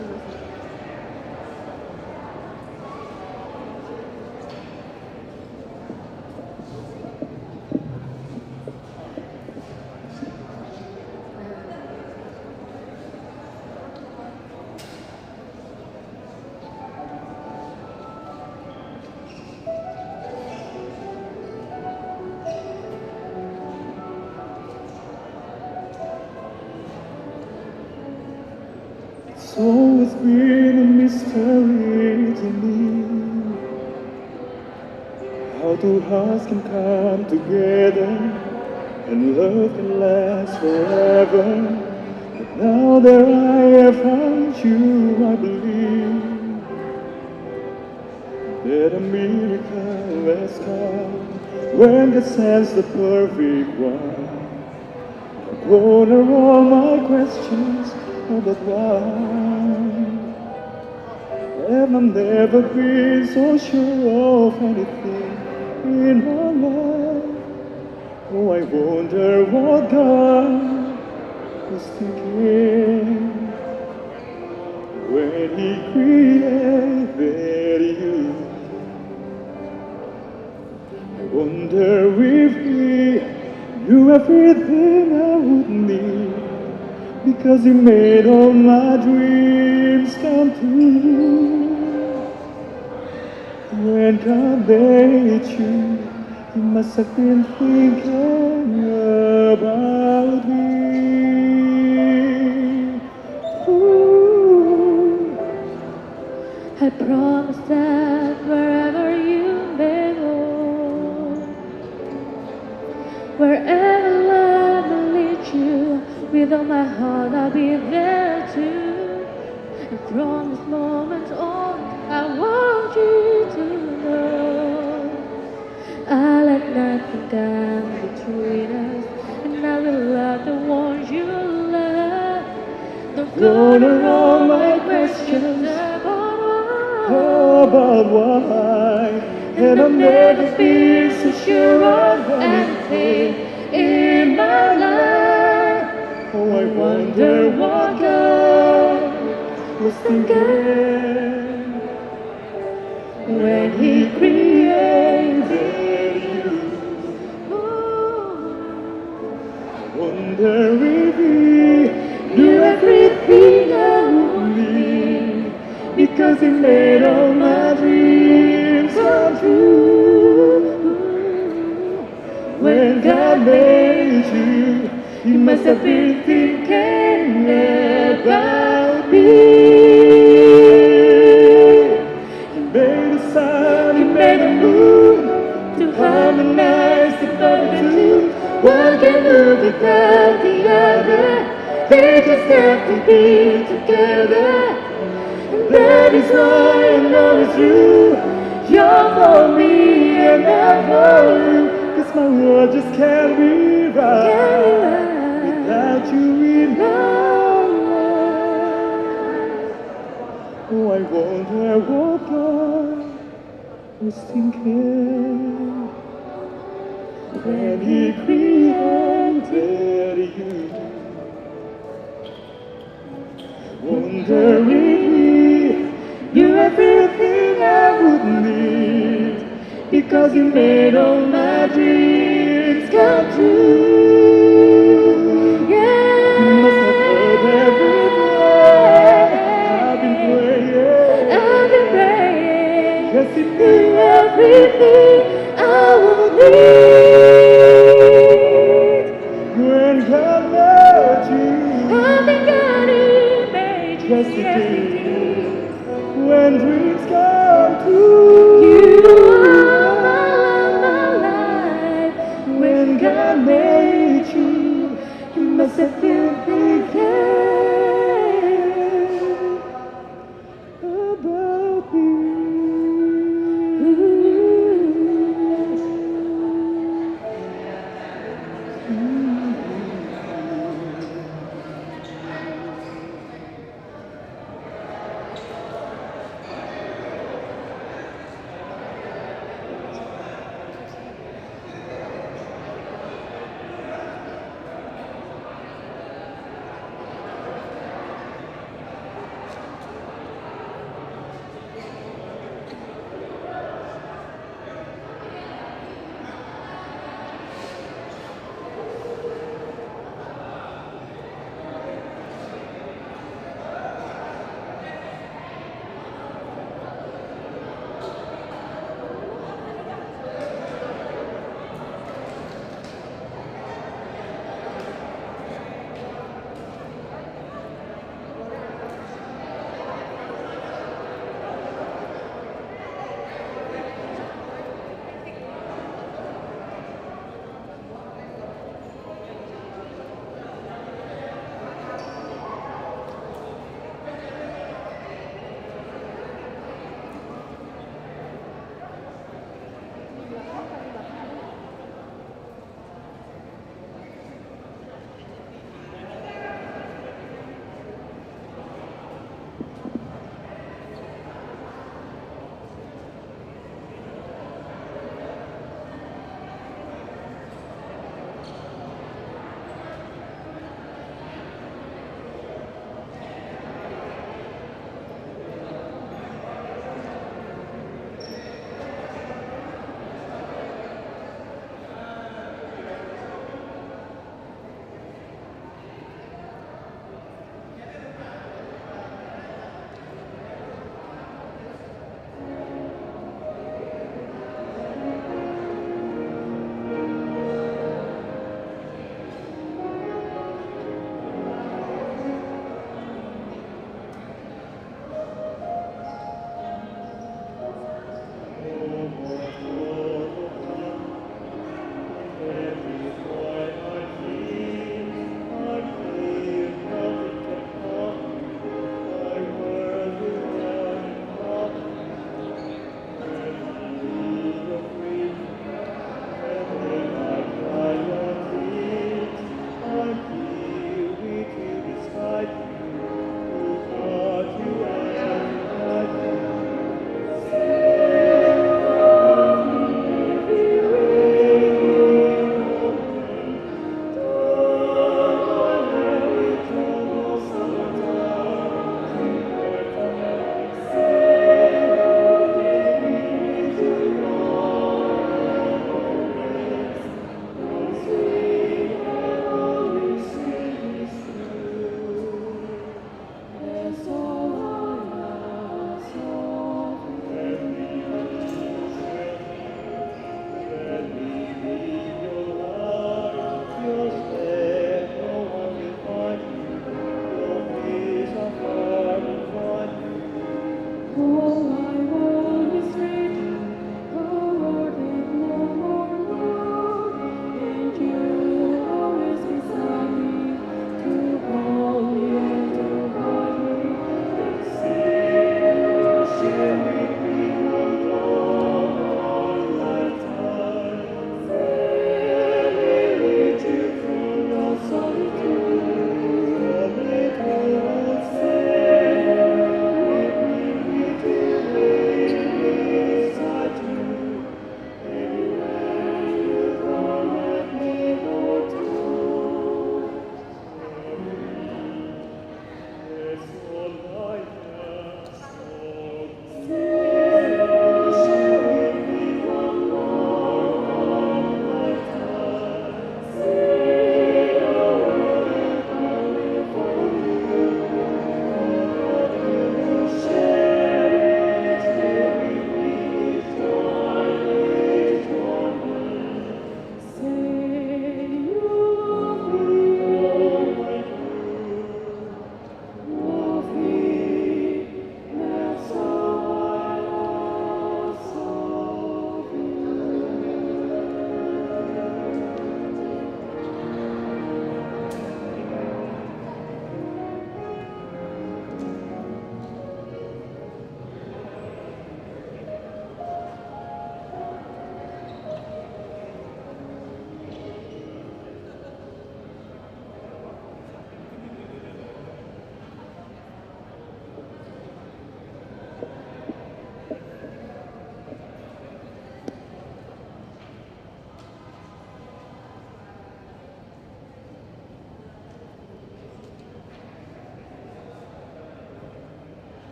Silakan Mas. It's always been a mystery to me how two hearts can come together and love can last forever. But now that I have found you, I believe that a miracle has come when God sends the perfect one. Gonna all my questions about why, and I've never been so sure of anything in my life. Oh, I wonder what God was thinking when He created you. I wonder if He knew everything I would need, because He made all my dreams come true. When God made you, He must have been thinking about me. Ooh. I promise that wherever you may go, wherever love will lead you, with all my heart I'll be there too. And from this moment on, I want you to know I'll let nothing come between us, and I will love the ones you love. Don't Gonna all my questions about why, and I've never been so sure of anything in my life. Oh, I wonder what God was thinking when He created you. Wonder if He knew everything I would need, because He made all my dreams come true. When God made you, He must have been thinking about me. He made the sun, He made the moon to harmonize the perfect two. One can move without the other, they just have to be together. And that is why I know it's you. You're for me and I'm for you, 'cause my world just can't be right without you in my life. Oh, I wonder what God was thinking when He created you. Wonder if He knew everything I would need, because He made all my dreams come true. Yeah. He must have heard every prayer I've been praying. Yes, He knew everything I would need. When God made you, yes, He did. When dreams come true, you are my life. When God made you, He must have been